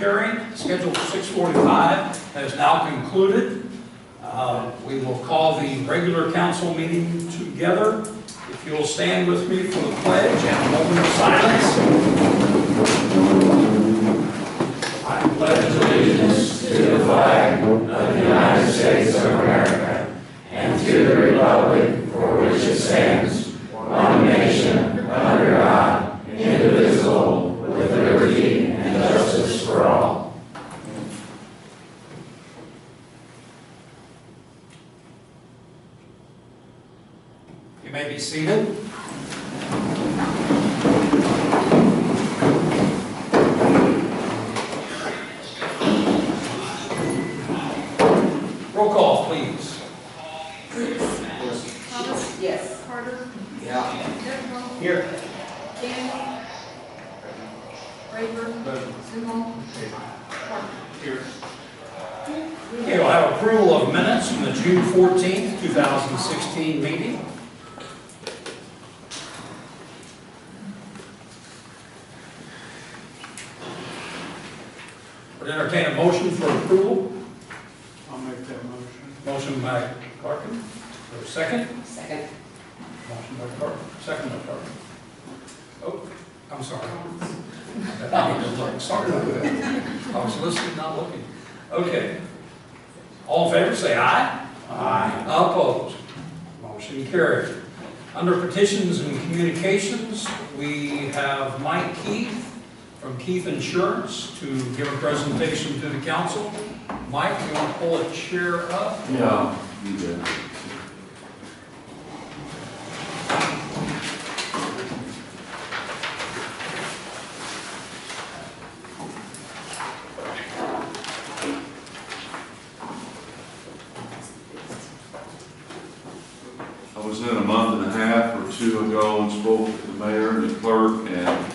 hearing scheduled for 6:45 has now concluded. We will call the regular council meeting together. If you'll stand with me for the pledge and a moment of silence. I pledge allegiance to the flag of the United States of America and to the republic for which it stands, one nation, under God, indivisible, with liberty and justice for all. You may be seated. Roll call, please. Thomas? Yes. Carter? Yeah. Deveraux? Here. Gandy? Rayburn? Sewell? Parker? Here. Okay, we'll have approval of minutes from the June 14th, 2016 meeting. Would entertain a motion for approval. I'll make that motion. Motion by Clarkin. Or second? Second. Motion by Clarkin. Second by Clarkin. Oh, I'm sorry. I need to look. Sorry about that. I was listening, not looking. Okay. All in favor, say aye. Aye. Opposed? Motion carried. Under petitions and communications, we have Mike Keith from Keith Insurance to give a presentation to the council. Mike, you want to pull a chair up? Yeah, you did. I was in a month and a half or two ago and spoke with the mayor and the clerk and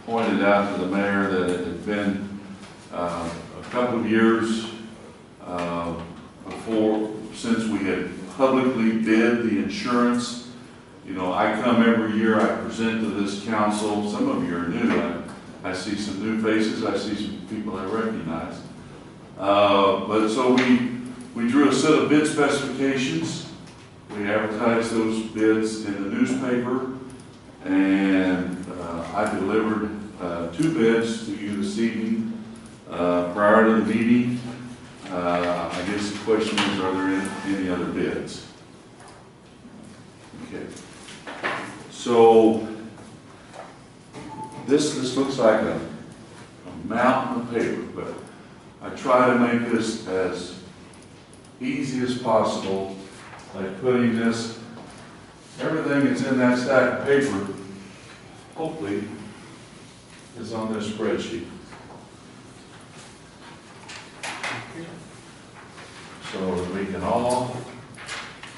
pointed out to the mayor that it had been a couple of years since we had publicly bid the insurance. You know, I come every year, I present to this council. Some of you are new. I see some new faces. I see some people I recognize. But so we drew a set of bid specifications. We advertised those bids in the newspaper, and I delivered 2 bids to you this evening prior to the meeting. I guess the question is, are there any other bids? Okay. So this looks like a mountain of paper, but I try to make this as easy as possible by putting everything that's in that stack of paper, hopefully, is on this spreadsheet. So that we can all,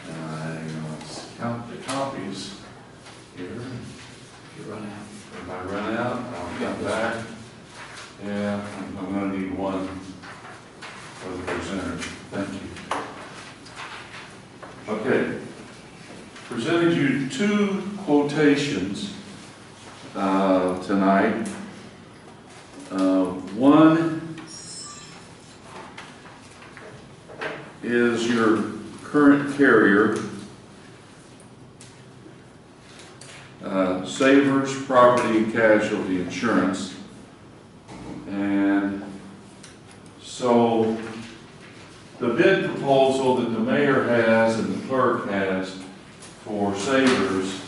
let's count the copies here. If you run out. If I run out, I'll come back. Yeah, I'm going to need one for the presenter. Thank you. Okay. Presented you 2 quotations tonight. One is your current carrier, Savers Property and Casualty Insurance. And so the bid proposal that the mayor has and the clerk has for Savers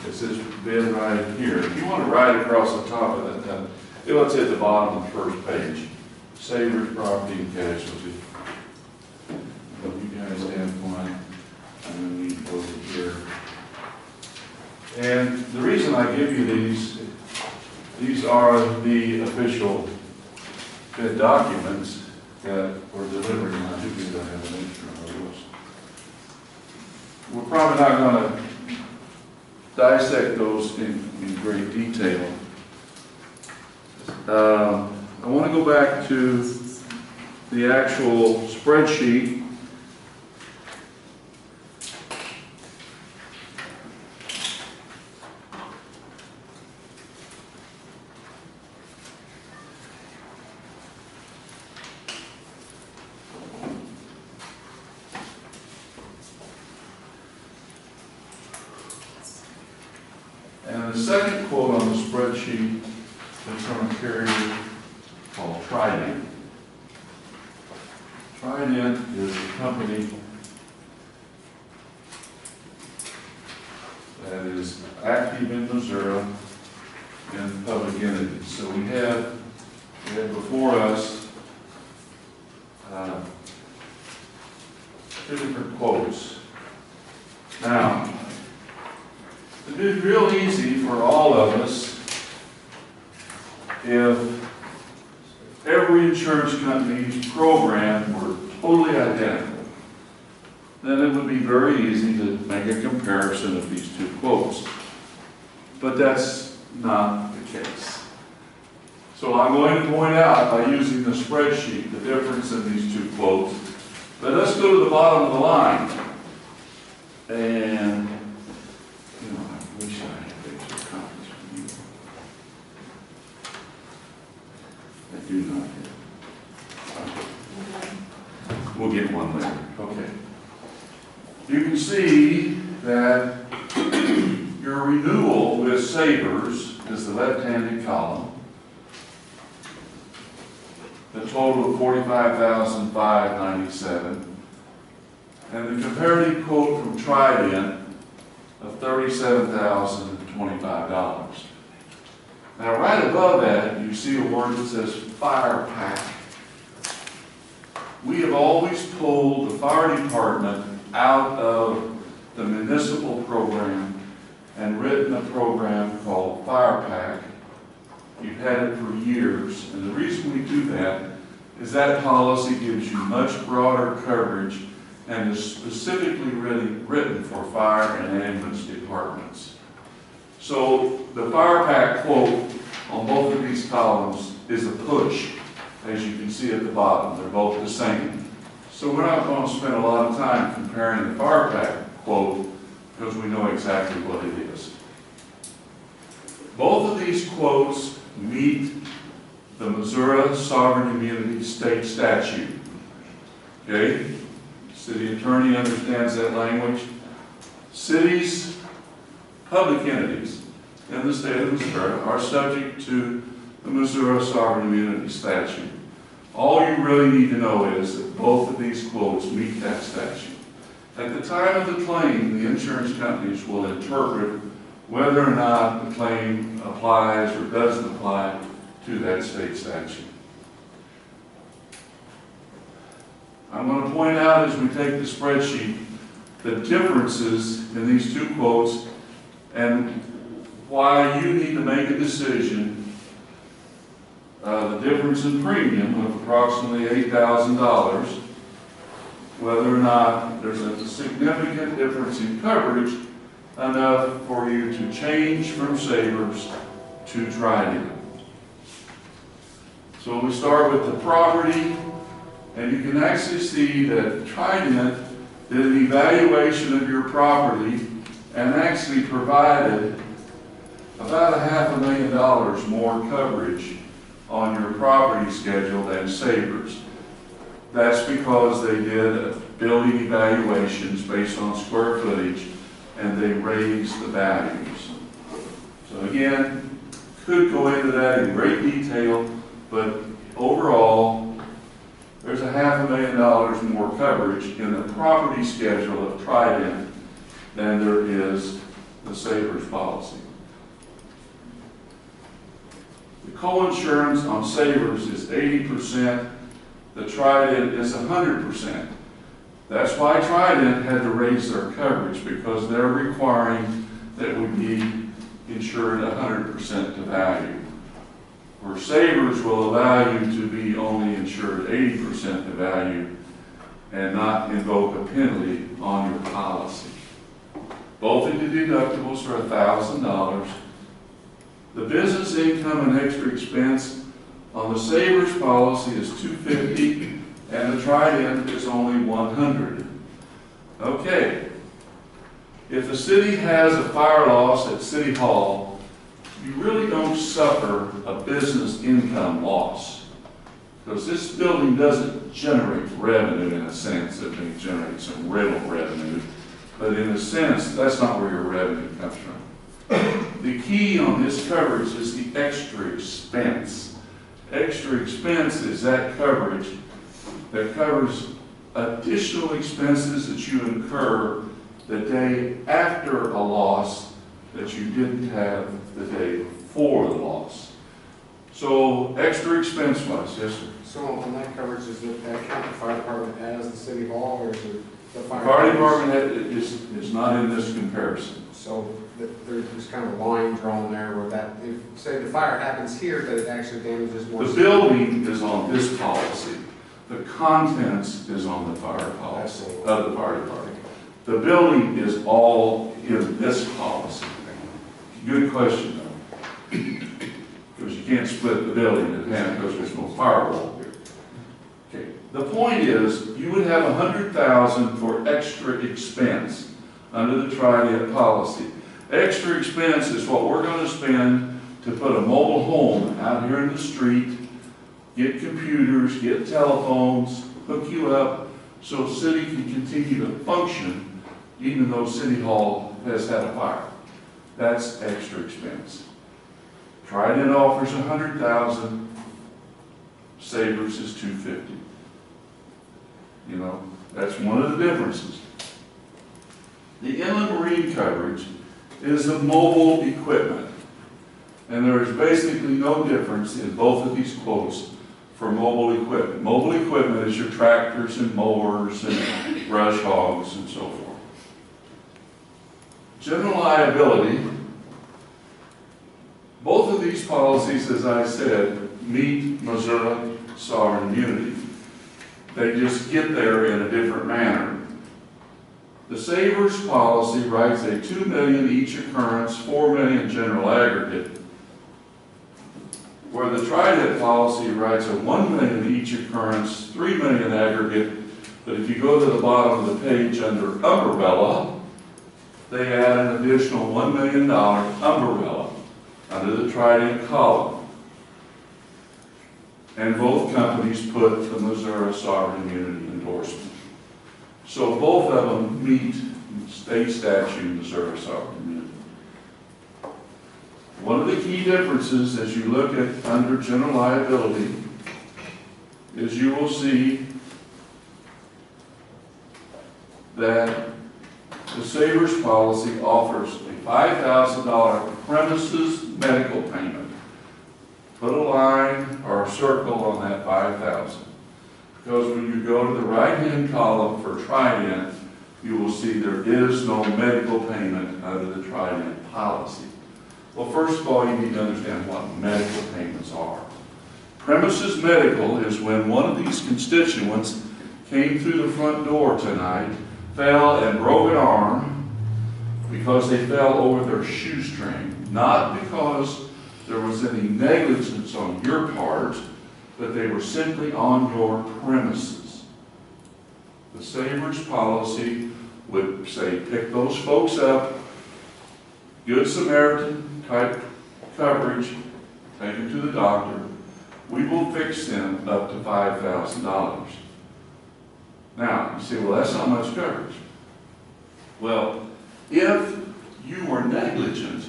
is this bid right here. If you want to write across the top of that, it's at the bottom of the first page. Savers Property and Casualty. From you guys' standpoint, I'm going to need to go here. And the reason I give you these are the official bid documents that we're delivering. I do think I have an extra of those. We're probably not going to dissect those in great detail. I want to go back to the actual spreadsheet. second quote on the spreadsheet is from a carrier called Trident. Trident is a company that is active in Missouri and public entities. So we have before us two different quotes. Now, it'd be real easy for all of us if every insurance company's program were totally identical. Then it would be very easy to make a comparison of these two quotes. But that's not the case. So I'm going to point out by using the spreadsheet the difference in these two quotes. But let's go to the bottom of the line. And, you know, I wish I had extra copies from you. I do not have. We'll get one later. Okay. You can see that your renewal with Sabres is the left-handed column. The total of $45,597. And the comparative quote from Trident of $37,025. Now right above that, you see a word that says Fire Pack. We have always pulled the fire department out of the municipal program and written a program called Fire Pack. You've had it for years, and the reason we do that is that policy gives you much broader coverage and is specifically written for fire and ambulance departments. So the Fire Pack quote on both of these columns is a push, as you can see at the bottom. They're both the same. So we're not going to spend a lot of time comparing the Fire Pack quote because we know exactly what it is. Both of these quotes meet the Missouri Sovereign Immunity State Statute. Okay? City attorney understands that language. Cities, public entities in the state of Missouri are subject to the Missouri Sovereign Immunity Statute. All you really need to know is that both of these quotes meet that statute. At the time of the claim, the insurance companies will interpret whether or not the claim applies or doesn't apply to that state statute. I'm going to point out as we take the spreadsheet the differences in these two quotes and why you need to make a decision. The difference in premium of approximately $8,000, whether or not there's a significant difference in coverage enough for you to change from Sabres to Trident. So we start with the property, and you can actually see that Trident did an evaluation of your property and actually provided about $500,000 more coverage on your property schedule than Sabres. That's because they did building evaluations based on square footage and they raised the values. So again, could go into that in great detail, but overall, there's $500,000 more coverage in the property schedule of Trident than there is the Sabres policy. The co-insurance on Sabres is 80%, the Trident is 100%. That's why Trident had to raise their coverage, because they're requiring that we be insured 100% to value. Where Sabres will allow you to be only insured 80% to value and not invoke a penalty on your policy. Both of the deductibles are $1,000. The business income and extra expense on the Sabres policy is $250, and the Trident is only $100. Okay, if the city has a fire loss at City Hall, you really don't suffer a business income loss, because this building doesn't generate revenue in a sense. It may generate some rental revenue, but in a sense, that's not where your revenue comes from. the key on this coverage is the extra expense. Extra expense is that coverage that covers additional expenses that you incur the day after a loss that you didn't have the day before the loss. So extra expense was, yes, sir. So on that coverage, is it that count the fire department as the city hall, or is it the fire? Fire department is not in this comparison. So there's kind of a line drawn there where that, if, say the fire happens here, that it actually damages more. The building is on this policy. The contents is on the fire policy, of the fire department. The building is all in this policy. Good question, though. Because you can't split the building in half because there's no firewall here. Okay. The point is, you would have $100,000 for extra expense under the Trident policy. Extra expense is what we're going to spend to put a mobile home out here in the street, get computers, get telephones, hook you up so city can continue to function even though City Hall has had a fire. That's extra expense. Trident offers $100,000, Savers is $250,000. You know, that's one of the differences. The inland marine coverage is the mobile equipment. And there is basically no difference in both of these quotes for mobile equipment. Mobile equipment is your tractors and mowers and brush hogs and so forth. General liability, both of these policies, as I said, meet Missouri sovereign immunity. They just get there in a different manner. The Savers policy writes a $2 million each occurrence, $4 million general aggregate, where the Trident policy writes a $1 million each occurrence, $3 million aggregate, but if you go to the bottom of the page under umbrella, they add an additional $1 million umbrella under the Trident column. And both companies put the Missouri sovereign immunity endorsement. So both of them meet state statute Missouri sovereign immunity. One of the key differences as you look at under general liability is you will see that the Savers policy offers a $5,000 premises medical payment. Put a line or a circle on that $5,000. Because when you go to the right-hand column for Trident, you will see there is no medical payment under the Trident policy. Well, first of all, you need to understand what medical payments are. Premises medical is when one of these constituents came through the front door tonight, fell and broke an arm because they fell over their shoestring, not because there was any negligence on your part, but they were simply on your premises. The Savers policy would say, pick those folks up, Good Samaritan type coverage, take them to the doctor, we will fix them up to $5,000. Now, you say, well, that's not much coverage. Well, if you were negligent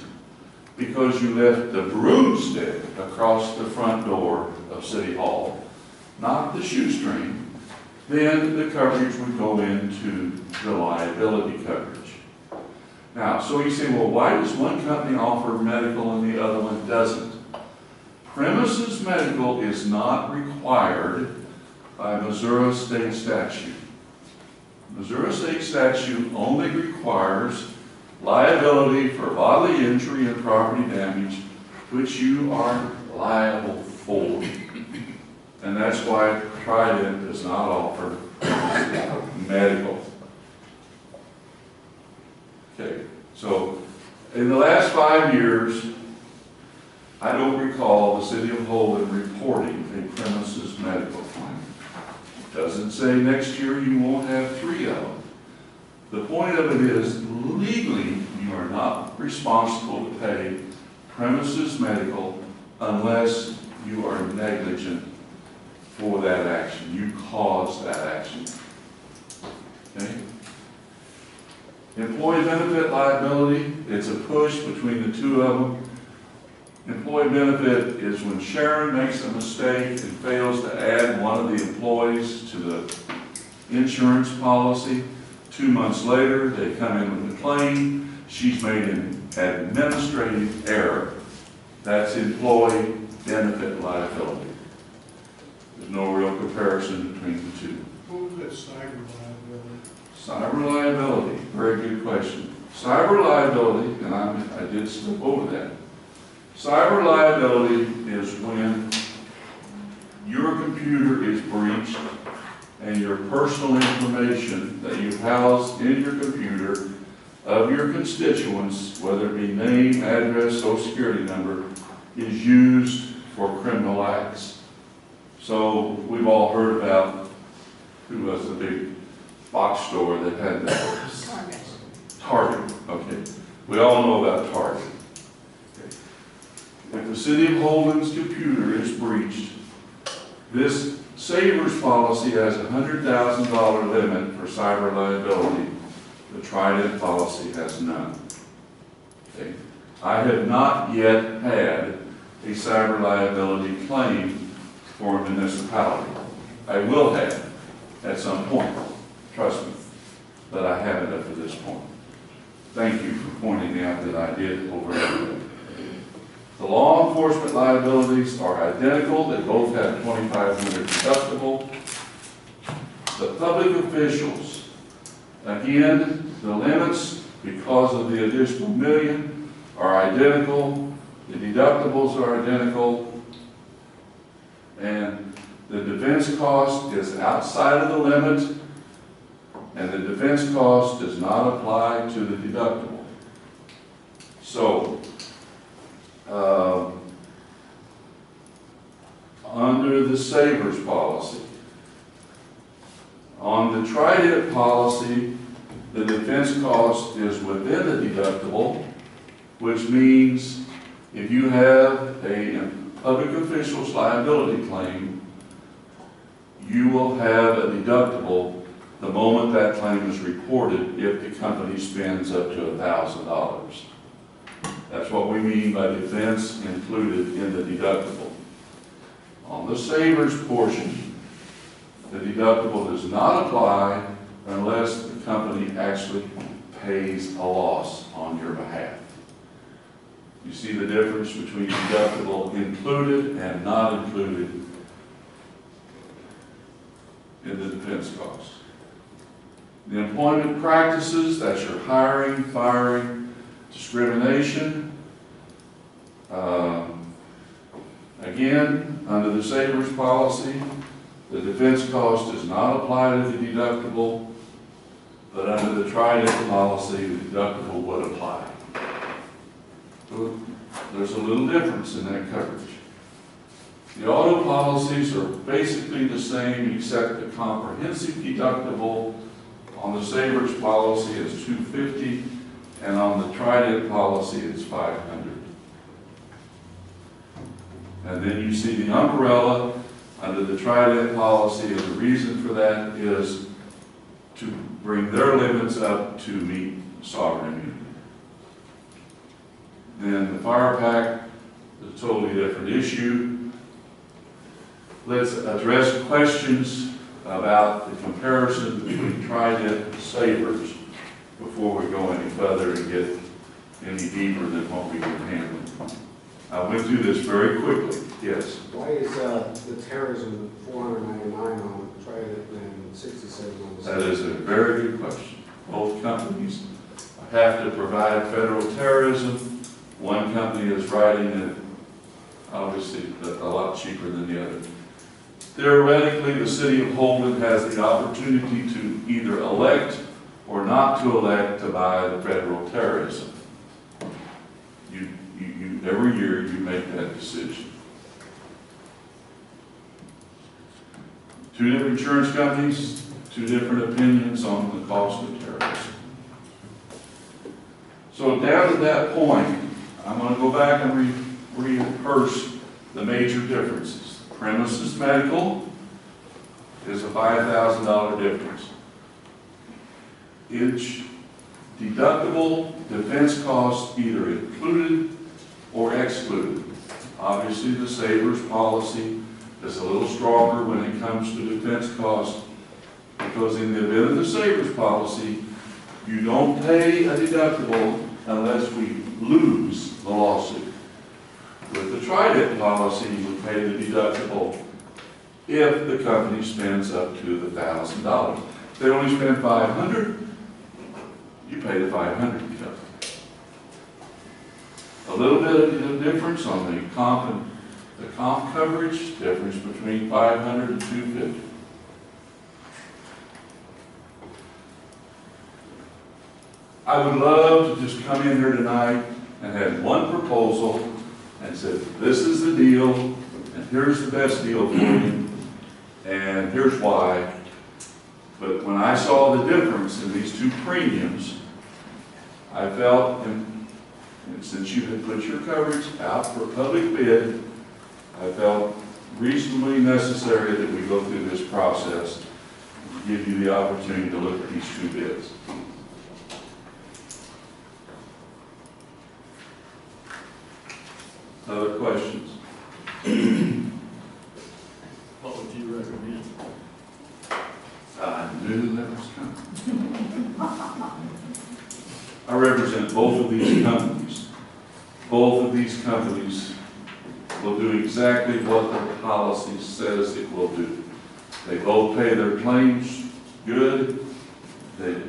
because you left the broomstick across the front door of City Hall, not the shoestring, then the coverage would go into the liability coverage. Now, so you say, well, why does one company offer medical and the other one doesn't? Premises medical is not required by Missouri state statute. Missouri state statute only requires liability for bodily injury and property damage, which you are liable for. And that's why Trident does not offer medical. Okay, so in the last 5 years, I don't recall the city of Holden reporting a premises medical claim. Doesn't say next year you won't have 3 of them. The point of it is, legally, you are not responsible to pay premises medical unless you are negligent for that action. You caused that action. Okay? Employee benefit liability, it's a push between the two of them. Employee benefit is when Sharon makes a mistake and fails to add one of the employees to the insurance policy. 2 months later, they come in with a claim. She's made an administrative error. That's employee benefit liability. There's no real comparison between the two. What was that cyber liability? Cyber liability, very good question. Cyber liability, and I did slip over that. Cyber liability is when your computer is breached and your personal information that you house in your computer of your constituents, whether it be name, address, social security number, is used for criminal acts. So we've all heard about, who was the big box store that had that? Target. Target, okay. We all know about Target. Okay. If the city of Holden's computer is breached, this Savers policy has a $100,000 limit for cyber liability. The Trident policy has none. Okay. I have not yet had a cyber liability claim for a municipality. I will have at some point, trust me, but I haven't up to this point. Thank you for pointing out that I did over there. The law enforcement liabilities are identical. They both have $2,500 deductible. The public officials, again, the limits, because of the additional million, are identical. The deductibles are identical. And the defense cost is outside of the limit, and the defense cost does not apply to the deductible. So, under the Savers policy, on the Trident policy, the defense cost is within the deductible, which means if you have a public official's liability claim, you will have a deductible the moment that claim is reported if the company spends up to $1,000. That's what we mean by defense included in the deductible. On the Savers portion, the deductible does not apply unless the company actually pays a loss on your behalf. You see the difference between deductible included and not included in the defense cost. The employment practices, that's your hiring, firing, discrimination. Again, under the Savers policy, the defense cost does not apply to the deductible, but under the Trident policy, the deductible would apply. So there's a little difference in that coverage. The auto policies are basically the same, except the comprehensive deductible on the Savers policy is $250, and on the Trident policy it's $500. And then you see the umbrella under the Trident policy, and the reason for that is to bring their limits up to meet sovereign immunity. Then the fire pack is a totally different issue. Let's address questions about the comparison between Trident and Savers before we go any further and get any deeper than what we can handle. I went through this very quickly. Yes? Why is the terrorism 499 on Trident and 67 on the That is a very good question. Both companies have to provide federal terrorism. One company is writing it, obviously, a lot cheaper than the other. Theoretically, the city of Holden has the opportunity to either elect or not to elect to buy the federal terrorism. Every year you make that decision. Two different insurance companies, two different opinions on the cost of terrorism. So down to that point, I'm going to go back and rehearse the major differences. Premises medical is a $5,000 difference. Each deductible defense costs either included or excluded. Obviously, the Savers policy is a little stronger when it comes to defense costs, because in the event of the Savers policy, you don't pay a deductible unless we lose the lawsuit. With the Trident policy, you would pay the deductible if the company spends up to the $1,000. If they only spend $500, you pay the $500 deductible. A little bit of difference on the comp coverage, difference between $500 and $250. I would love to just come in here tonight and have one proposal and say, this is the deal, and here's the best deal for you, and here's why. But when I saw the difference in these two premiums, I felt, and since you had put your coverage out for public bid, I felt reasonably necessary that we go through this process and give you the opportunity to look at these two bids. Other questions? What would you recommend? I knew that was coming. I represent both of these companies. Both of these companies will do exactly what the policy says it will do. They both pay their claims good. They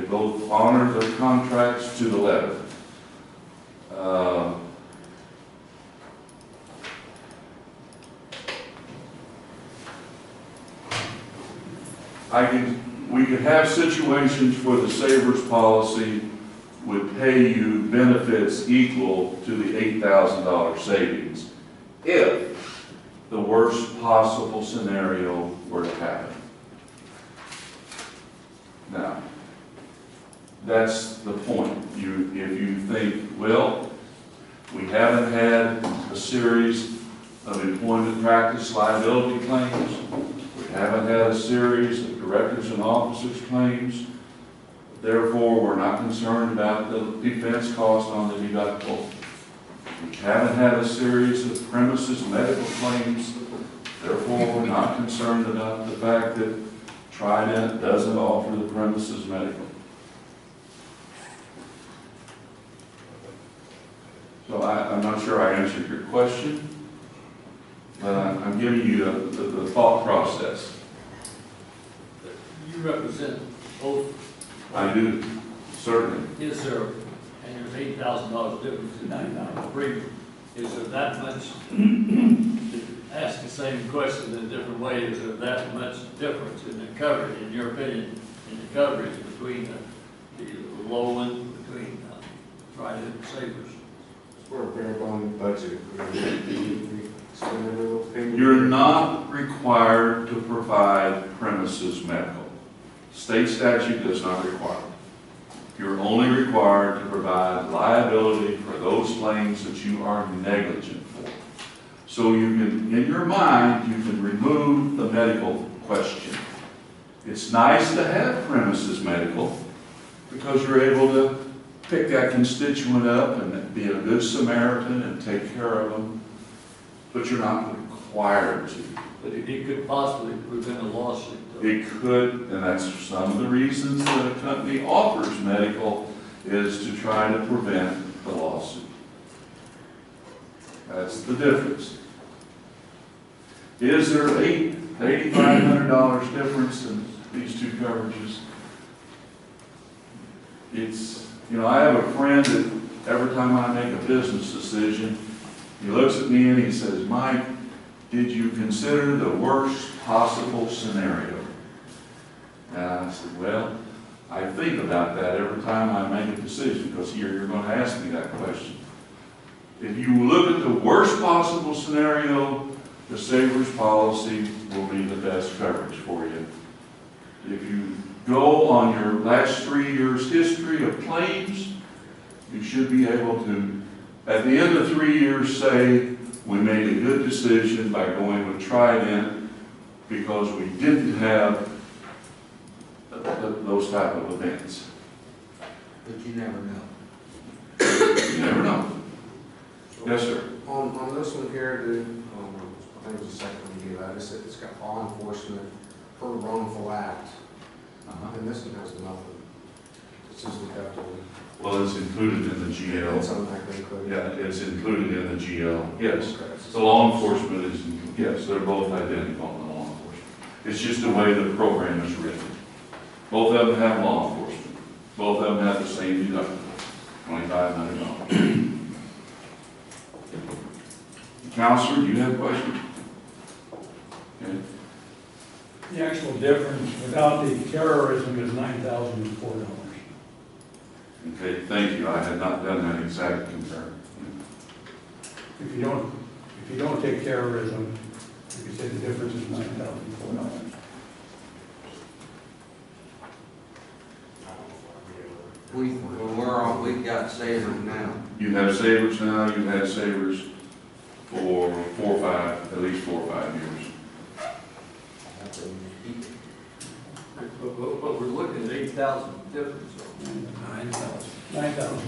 both honor their contracts to the letter. We could have situations where the Savers policy would pay you benefits equal to the $8,000 savings if the worst possible scenario were to happen. Now, that's the point. If you think, well, we haven't had a series of employment practice liability claims, we haven't had a series of directors and officers claims, therefore we're not concerned about the defense cost on the deductible. We haven't had a series of premises medical claims, therefore we're not concerned about the fact that Trident doesn't offer the premises medical. So I'm not sure I answered your question, but I'm giving you the thought process. You represent both. I do, certainly. Is there, and there's $8,000 difference in $9,000 premium, is there that much, to ask the same question in a different way, is there that much difference in the coverage, in your opinion, in the coverage between the low one, between Trident and Savers? We're a bare bone budget. You're not required to provide premises medical. State statute does not require it. You're only required to provide liability for those claims that you are negligent for. So you can, in your mind, you can remove the medical question. It's nice to have premises medical because you're able to pick that constituent up and be a good Samaritan and take care of them, but you're not required to. But it could possibly prevent a lawsuit, though. It could, and that's some of the reasons that a company offers medical, is to try to prevent the lawsuit. That's the difference. Is there $8,500 difference in these two coverages? It's, you know, I have a friend that every time I make a business decision, he looks at me and he says, Mike, did you consider the worst possible scenario? And I said, well, I think about that every time I make a decision, because you're going to ask me that question. If you look at the worst possible scenario, the Savers policy will be the best coverage for you. If you go on your last 3 years' history of claims, you should be able to, at the end of 3 years, say, we made a good decision by going with Trident because we didn't have those type of events. But you never know. You never know. Yes, sir. On this one here, I think it was the second one you gave out, it's got law enforcement per wrongful act, and this one has nothing. It's just deductible. Well, it's included in the GL. It's automatically included. Yeah, it's included in the GL, yes. Okay. The law enforcement is, yes, they're both identical in the law enforcement. It's just the way the program is written. Both of them have law enforcement. Both of them have the same deductible, $2,500. Counselor, do you have a question? Okay. The actual difference without the terrorism is $9,004. Okay, thank you. I had not done that exact comparison. If you don't take terrorism, you can say the difference is $9,004. We've got savers now. You have savers now, you've had savers for at least 4 or 5 years. But we're looking at 8,000 difference. 9,000. Or 9,000.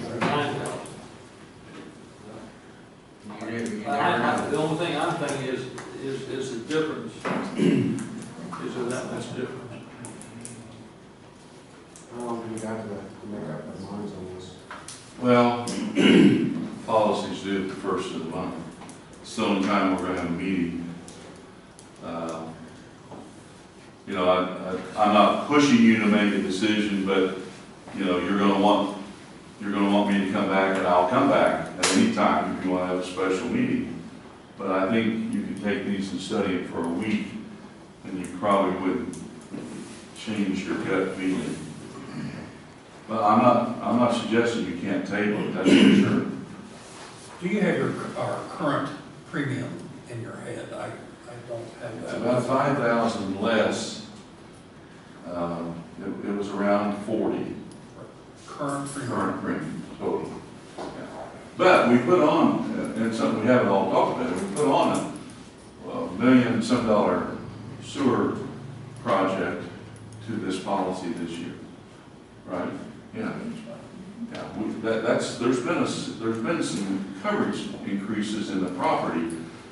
You never know. The only thing I'm thinking is the difference. Is there that much difference? How long have you got to make up our minds on this? Well, policies due at the first of the month. It's the only time we're going to have a meeting. You know, I'm not pushing you to make a decision, but you know, you're going to want me to come back, and I'll come back at any time if you want to have a special meeting. But I think you can take these and study it for a week, and you probably wouldn't change your gut feeling. But I'm not suggesting you can't table it, that's for sure. Do you have our current premium in your head? I don't have It's that. about 5,000 less. It was around 40 Current premium. current premium total. Yeah. But we put on, and something we haven't all talked about, we put on a $1 million some sewer project to this policy this year, right? Yeah. Yeah, there's been some coverage increases in the property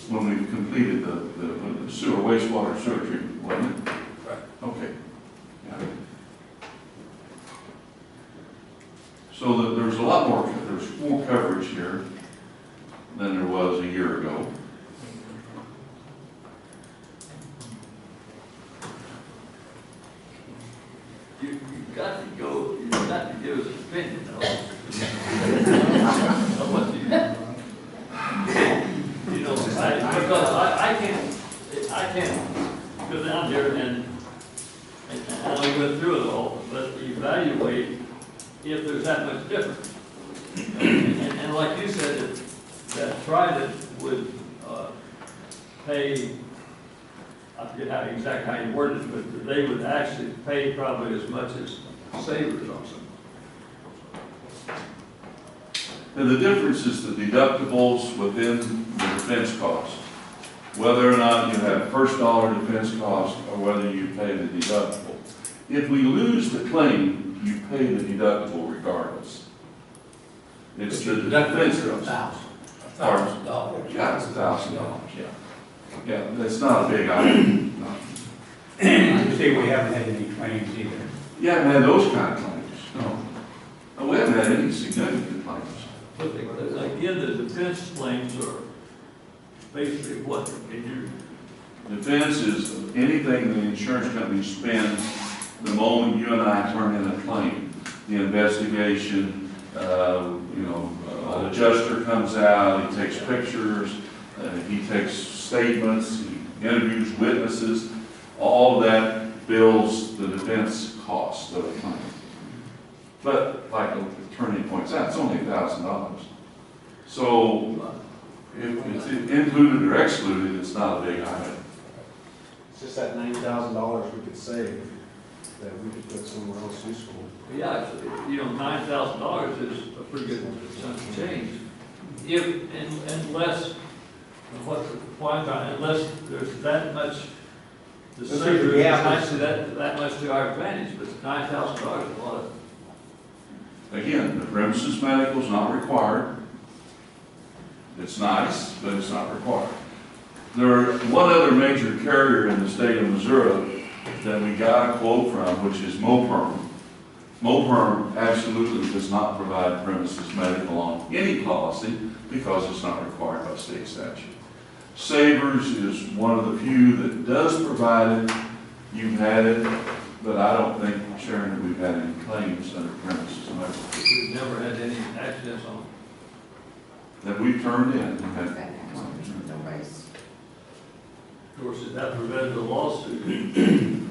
when we've completed the sewer, wastewater sewer treatment, wasn't it? Right. Okay. Yeah. So there's a lot more, there's more coverage here than there was a year ago. You've got to give us an opinion, though. Of what you know, because I can't go down there and I went through it all, but evaluate if there's that much difference. And like you said, that private would pay, I forget exactly how you worded it, but they would actually pay probably as much as savers on some. And the difference is the deductibles within the defense cost. Whether or not you have first dollar defense cost or whether you pay the deductible. If we lose the claim, you pay the deductible regardless. It's the defense cost. $1,000. Yeah, it's $1,000, yeah. Yeah, that's not a big item. No. You say we haven't had any claims either. You haven't had those kind of claims. No. No, we haven't had any significant claims. But again, the defense claims are basically what can you? Defense is anything the insurance company spends the moment you and I turn in a claim. The investigation, an adjuster comes out, he takes pictures, he takes statements, he interviews witnesses, all of that bills the defense cost of a claim. But like the attorney points out, it's only $1,000. So if it's included or excluded, it's not a big item. It's just that $9,000 we could save that we could put somewhere else useful. Yeah, $9,000 is a pretty good chunk of change. Unless there's that much, the saver is actually that much to our advantage, but $9,000 is a lot of. Again, the premises medical is not required. It's nice, but it's not required. There's one other major carrier in the state of Missouri that we got a quote from, which is Moperm. Moperm absolutely does not provide premises medical on any policy because it's not required by state statute. Savers is one of the few that does provide it. You've had it, but I don't think, Sharon, that we've had any claims under premises medical We've never had any accidents on that we've turned in. We've had- No race. it. Of course, if that prevented a lawsuit, 6-1.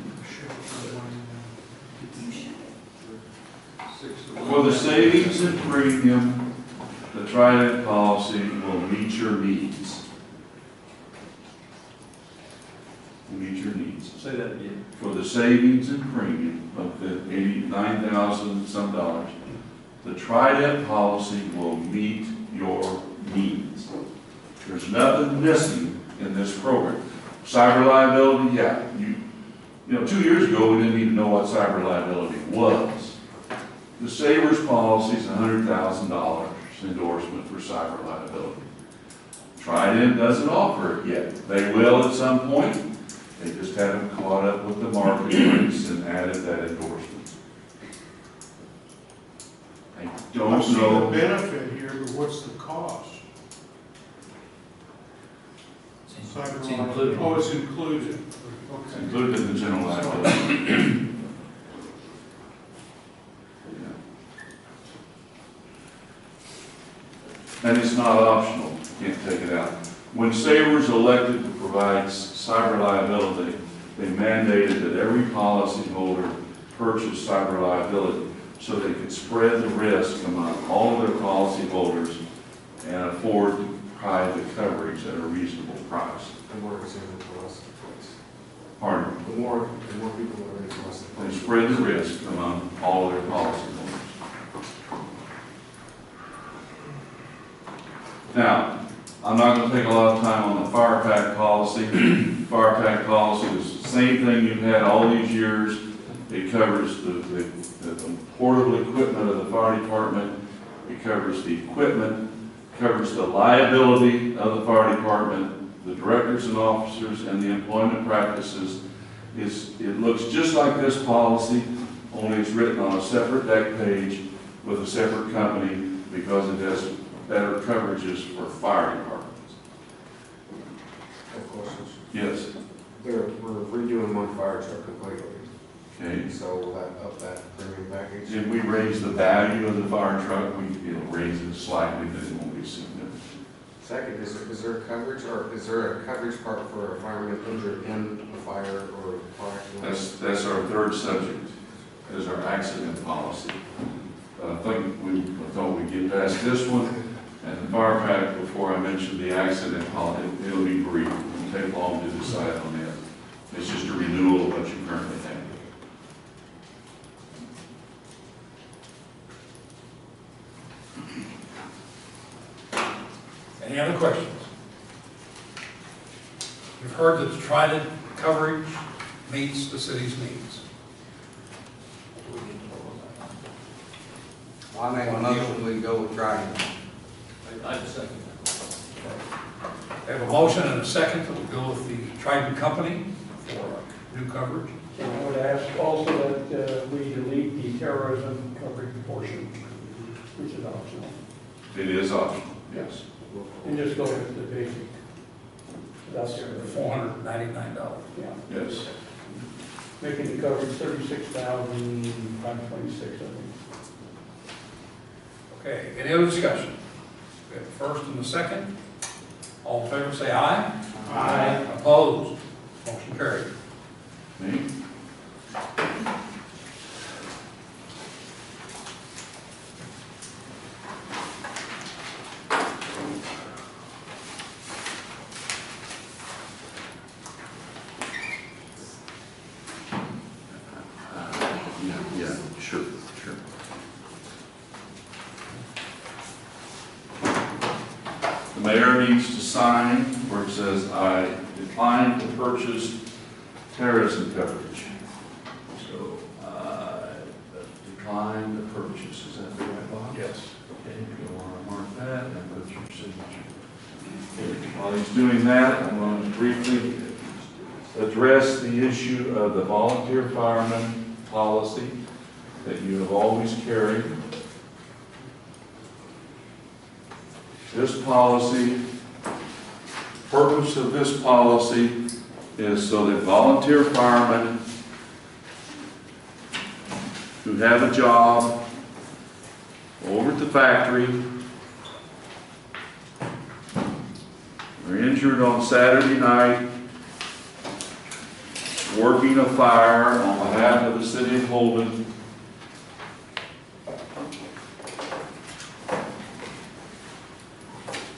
For the savings and premium, the Trident policy will meet your needs. Will meet your needs. Say that again. For the savings and premium of the $89,000 some dollars, the Trident policy will meet your needs. There's nothing missing in this program. Cyber liability, yeah, you know, 2 years ago, we didn't even know what cyber liability was. The Savers policy is $100,000 endorsement for cyber liability. Trident doesn't offer it yet. They will at some point. They just haven't caught up with the market rates and added that endorsement. I I don't see the know. benefit here, but what's the cost? It's included. Oh, it's included. It's Okay. included in the general liability. And it's not optional, you can't take it out. When Savers elected to provide cyber liability, they mandated that every policyholder purchase cyber liability so they could spread the risk among all of their policyholders and afford to provide the coverage at a reasonable price. The more it's in, the less it puts. Pardon? The more people that are in, the less it They puts. spread the risk among all of their policyholders. Now, I'm not going to take a lot of time on the fire pack policy. Fire pack policy is the same thing you've had all these years. It covers the portable equipment of the fire department. It covers the equipment, covers the liability of the fire department, the directors and officers, and the employment practices. It looks just like this policy, only it's written on a separate deck page with a separate company because it has better coverages for fire departments. Of course, Yes. we're redoing one fire truck completely. Okay. So will that up that premium package? If we raise the value of the fire truck, it'll raise it slightly, but it won't be significant. Second, is there coverage, or is there a coverage part for a fireman injured in a fire or car accident? That's our third subject, is our accident policy. I think I thought we'd get past this one, and the fire pack, before I mention the accident policy, it'll be brief. It won't take long to decide on that. It's just a renewal of what you currently have. Any other questions? You've heard that the Trident coverage meets the city's needs. I make a motion, we go with Trident. I just second We have a motion and a second that will go with the Trident Company for new coverage. And I would ask also that we delete the terrorism coverage portion, which is optional, It is optional, yes. and just go with the basic. That's $499. yeah, Yes. making the coverage 36,526, I think. Okay, any other discussion? We have the first and the second. All in favor say aye. Aye. Opposed? Motion carried. Me? Yeah, sure. The mayor needs to sign where it says, I decline to purchase terrorism coverage. So, decline to purchase, is that the While he's doing that, I'm going to briefly address the issue of the volunteer fireman policy that you have always carried. This policy, purpose of this policy is so that volunteer firemen who have a job over at the factory are injured on Saturday night working a fire on behalf of the city of Holden,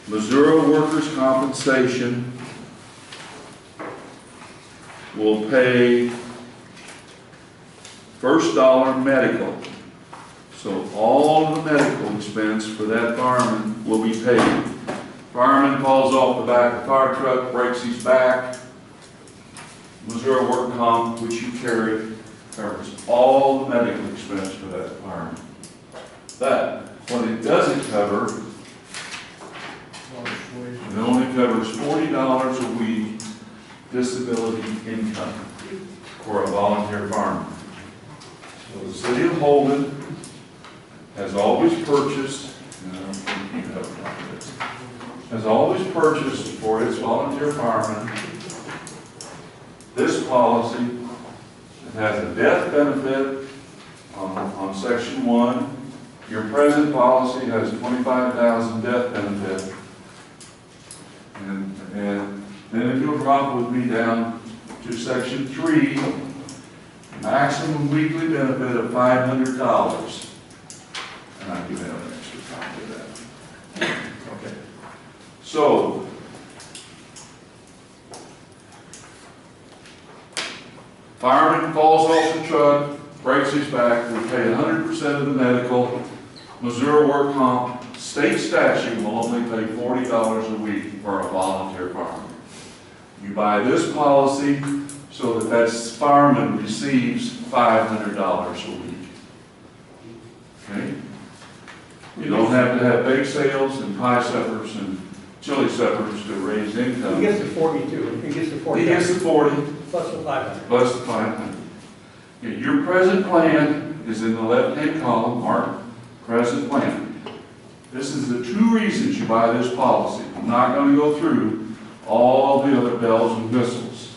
Missouri Workers' Compensation will pay first dollar medical. So all the medical expense for that fireman will be paid. Fireman falls off the back of the fire truck, breaks his back. Missouri Work Comp, which you carry, covers all the medical expense for that fireman. But what it doesn't cover, it only covers $40 a week disability income for a volunteer fireman. So the city of Holden has always purchased, for its volunteer firemen this policy. It has a death benefit on section 1. Your present policy has $25,000 death benefit. And then if you'll drop with me down to section 3, maximum weekly benefit of $500. And I do have an extra copy of that. Okay. So, fireman falls off the truck, breaks his back, we pay 100% of the medical. Missouri Work Comp, state statute will only pay $40 a week for a volunteer fireman. You buy this policy so that fireman receives $500 a week. Okay? You don't have to have bake sales and pie suppers and chili suppers to raise income. He gets the 42, he gets the 40. He gets the 40 Plus the 500. plus the 500. Okay, your present plan is in the left-hand column, marked present plan. This is the 2 reasons you buy this policy. I'm not going to go through all the other bells and whistles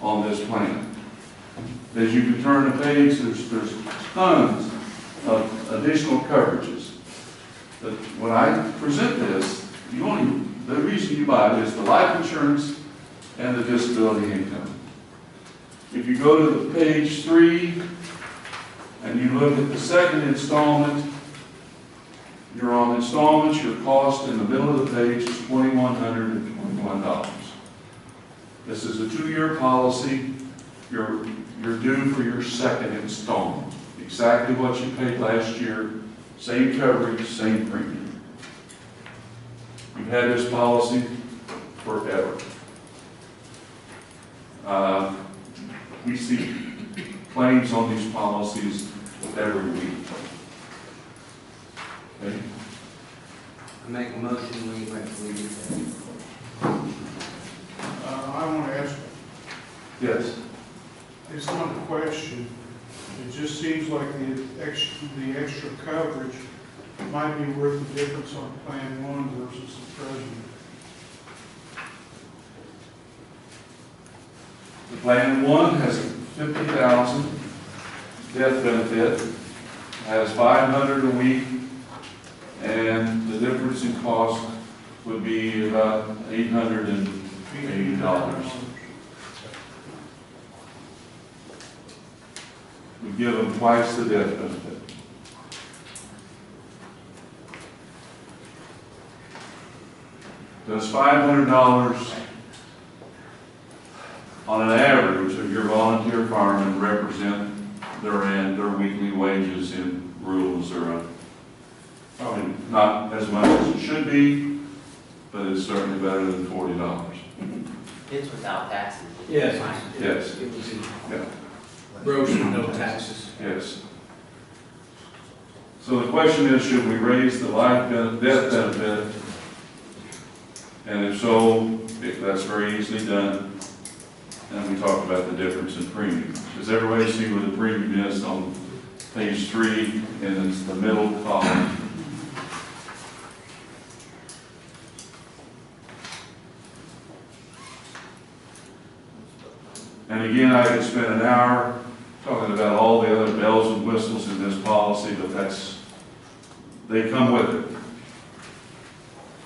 on this plan. As you can turn the page, there's tons of additional coverages. But when I present this, the reason you buy it is the life insurance and the disability income. If you go to the page 3 and you look at the second installment, you're on installments, your cost in the middle of the page is $2,121. This is a 2-year policy. You're due for your second installment. Exactly what you paid last year, same coverage, same premium. You've had this policy forever. We see claims on these policies every week. Okay? I make a motion, we do that. I want to ask, Yes. it's not a question, it just seems like the extra coverage might be worth the difference on Plan 1 versus the present. The Plan 1 has $50,000 death benefit, has $500 a week, and the difference in cost would be about $880. We give them twice the death benefit. Does $500 on an average of your volunteer firemen represent their weekly wages in rural Missouri? Probably not as much as it should be, but it's certainly better than $40. It's without taxes. Yes. Yes. Yeah. Gross with no taxes. Yes. So the question is, should we raise the death benefit And if so, if that's very easily done, and we talked about the difference in premium. Does everybody see what the premium is on page 3, and it's the middle column? And again, I could spend an hour talking about all the other bells and whistles in this policy, but they come with it.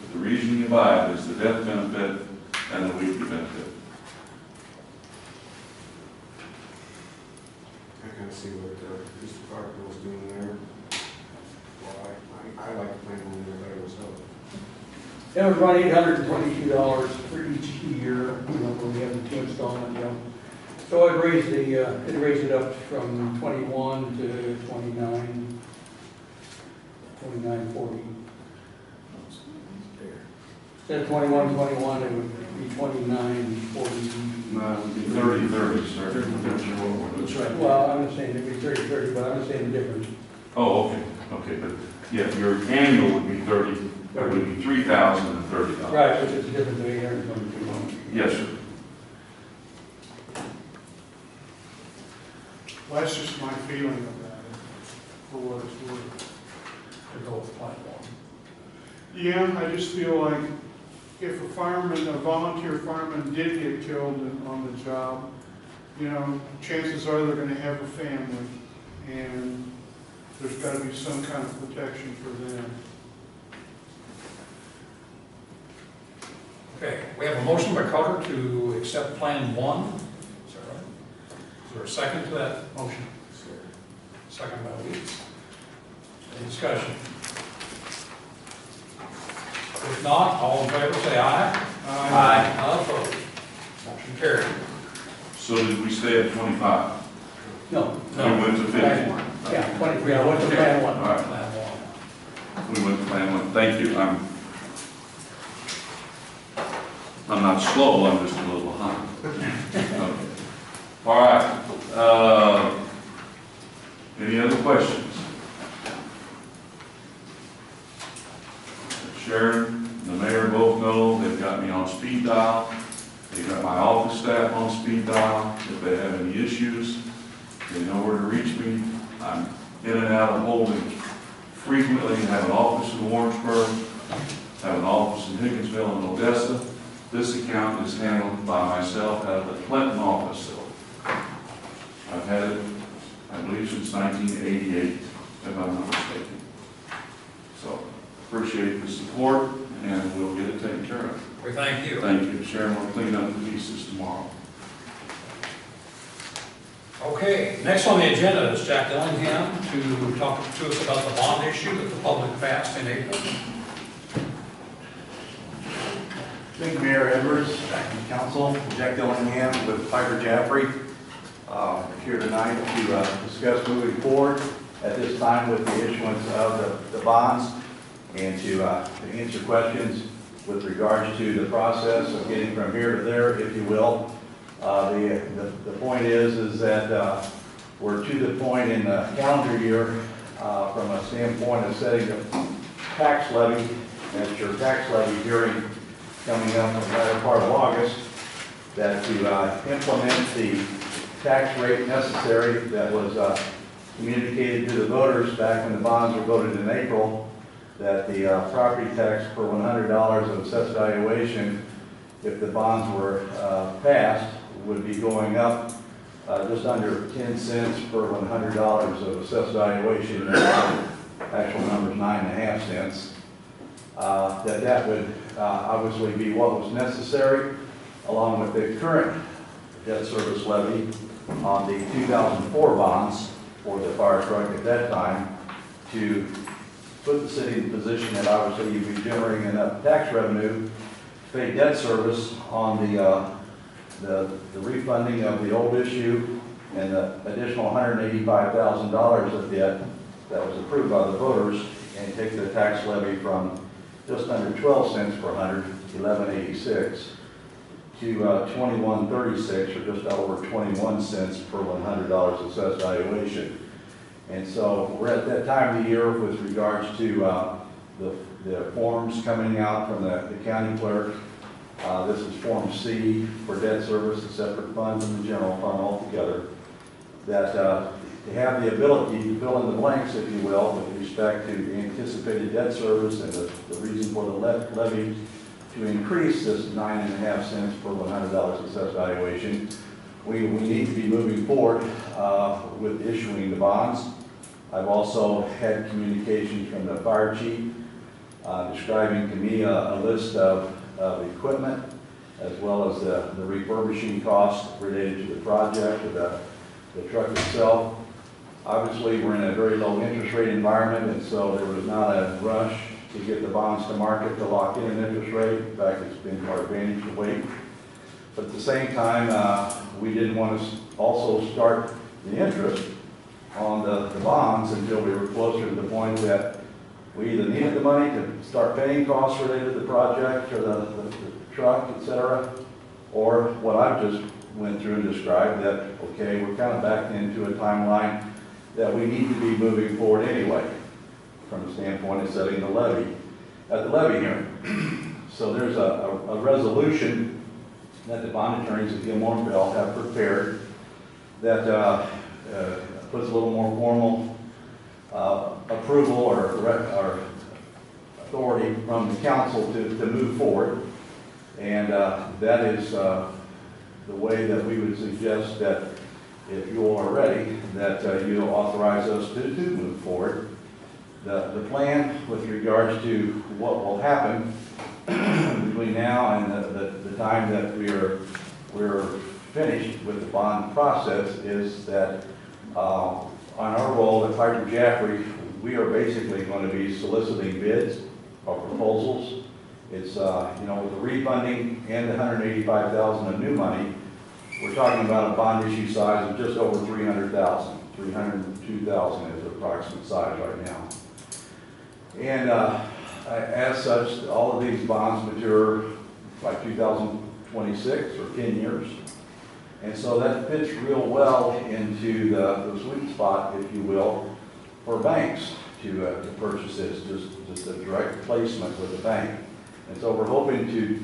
But the reason you buy it is the death benefit and the weekly benefit. I kind of see what the police department was doing there. Well, I like the plan one year better myself. It was around $822 for each year, when we have the 2 installment, So it raised it up from 21 to 29, 29.40. Instead of 21.21, it would be 29.40. No, it would be 30/30, sir. That's right. Well, I'm not saying it'd be 30/30, but I'm not saying the difference. Oh, okay, but yeah, your annual would be 30, it would be $3,030. Right, which is the difference of $822. Yes, sir. Well, that's just my feeling about it, for what it's worth. To go with platform. Yeah, I just feel like if a volunteer fireman did get killed on the job, chances are they're gonna have a family, and there's gotta be some kind of protection for them. Okay, we have a motion by Carter to accept Plan 1. Is that right? Is there a second to that motion? Second by Weeks. Any discussion? If not, all in favor say aye. Aye. None opposed. Motion carried. So did we stay at 25? No. We went to 50. Yeah, 23, I went to Plan 1. All right, Plan 1. we went to plan 1. Thank you. I'm not slow, I'm just a little behind. Okay. All right. Any other questions? Sharon, the mayor both know they've got me on speed dial. They've got my office staff on speed dial. If they have any issues, they know where to reach me. I'm in and out of Holden frequently. I have an office in Warrensburg, have an office in Higginsville and Odessa. This account is handled by myself out of the Clinton office. I've had it, I believe, since 1988, if I'm not mistaken. So, appreciate the support, and we'll get it taken care of. We thank you. Thank you. Sharon will clean up the pieces tomorrow. Okay, next on the agenda is Jack Dillingham to talk to us about the bond issue that the public passed in April. Thank you, Mayor Edwards, and Council. Jack Dillingham with Piper Jaffray. Here tonight to discuss moving forward at this time with the issuance of the bonds and to answer questions with regards to the process of getting from here to there, if you will. The point is that we're to the point in the calendar year from a standpoint of setting the tax levy, that's your tax levy hearing coming up in the latter part of August, that to implement the tax rate necessary that was communicated to the voters back when the bonds were voted in April, that the property tax per $100 of assessed valuation, if the bonds were passed, would be going up just under 10 cents per $100 of assessed valuation. Actual number is 9.5 cents. That would obviously be what was necessary, along with the current debt service levy on the 2004 bonds for the fire truck at that time, to put the city in a position that obviously you'd be generating enough tax revenue to pay debt service on the refunding of the old issue and the additional $185,000 of debt that was approved by the voters, and take the tax levy from just under 12 cents per 100, 11.86, to 21.36, or just over 21 cents per $100 assessed valuation. And so we're at that time of the year with regards to the forms coming out from the county clerk This is Form C for debt service, a separate fund from the general fund altogether. That to have the ability to fill in the blanks, if you will, with respect to anticipated debt service and the reason for the levy to increase this 9.5 cents per $100 assessed valuation. We need to be moving forward with issuing the bonds. I've also had communications from the fire chief describing to me a list of equipment as well as the refurbishing costs related to the project, the truck itself. Obviously, we're in a very low interest rate environment, and so there was not a rush to get the bonds to market to lock in an interest rate. In fact, it's been to our advantage to wait. But at the same time, we didn't want to also start the interest on the bonds until we were closer to the point that we either needed the money to start paying costs related to the project or the truck, et cetera, or what I've just went through and described, that, okay, we're kind of backed into a timeline that we need to be moving forward anyway, from the standpoint of setting the levy, at the levy hearing. So there's a resolution that the bond attorneys at Gilmore and Bell have prepared that puts a little more formal approval or authority from the council to move forward. And that is the way that we would suggest that if you all are ready, that you authorize us to move forward. The plan with regards to what will happen between now and the time that we're finished with the bond process is that on our role at Piper Jaffray, we are basically going to be soliciting bids or proposals. It's with the refunding and the $185,000 of new money, we're talking about a bond issue size of just over $300,000. $302,000 is the approximate size right now. And as such, all of these bonds mature by 2026 or 10 years. And so that fits real well into the sweet spot, if you will, for banks to purchase this, just a direct placement with the bank. And so we're hoping to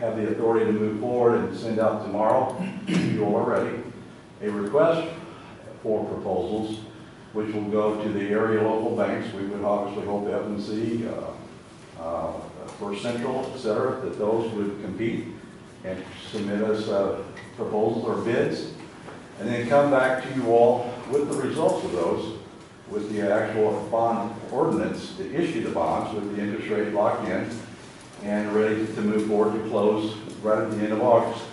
have the authority to move forward and send out tomorrow, you all are ready, a request for proposals, which will go to the area local banks. We would obviously hope F&C, First Central, et cetera, that those would compete and submit us proposals or bids, and then come back to you all with the results of those, with the actual bond ordinance to issue the bonds with the interest rate locked in and ready to move forward to close right at the end of August.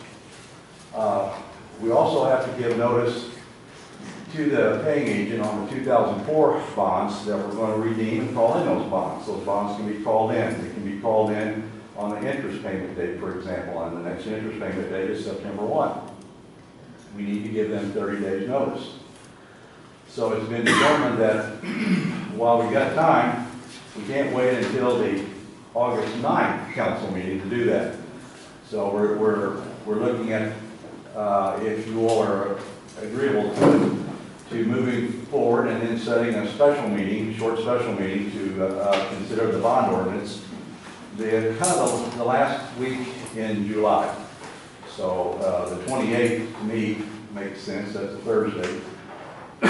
We also have to give notice to the paying agent on the 2004 bonds that we're going to redeem and call in those bonds. Those bonds can be called in. They can be called in on the interest payment date, for example, and the next interest payment date is September 1. We need to give them 30 days notice. So it's been determined that while we got time, we can't wait until the August 9th council meeting to do that. So we're looking at, if you all are agreeable to moving forward and then setting a special meeting, short special meeting to consider the bond ordinance, the last week in July. So the 28th to me makes sense. That's a Thursday. We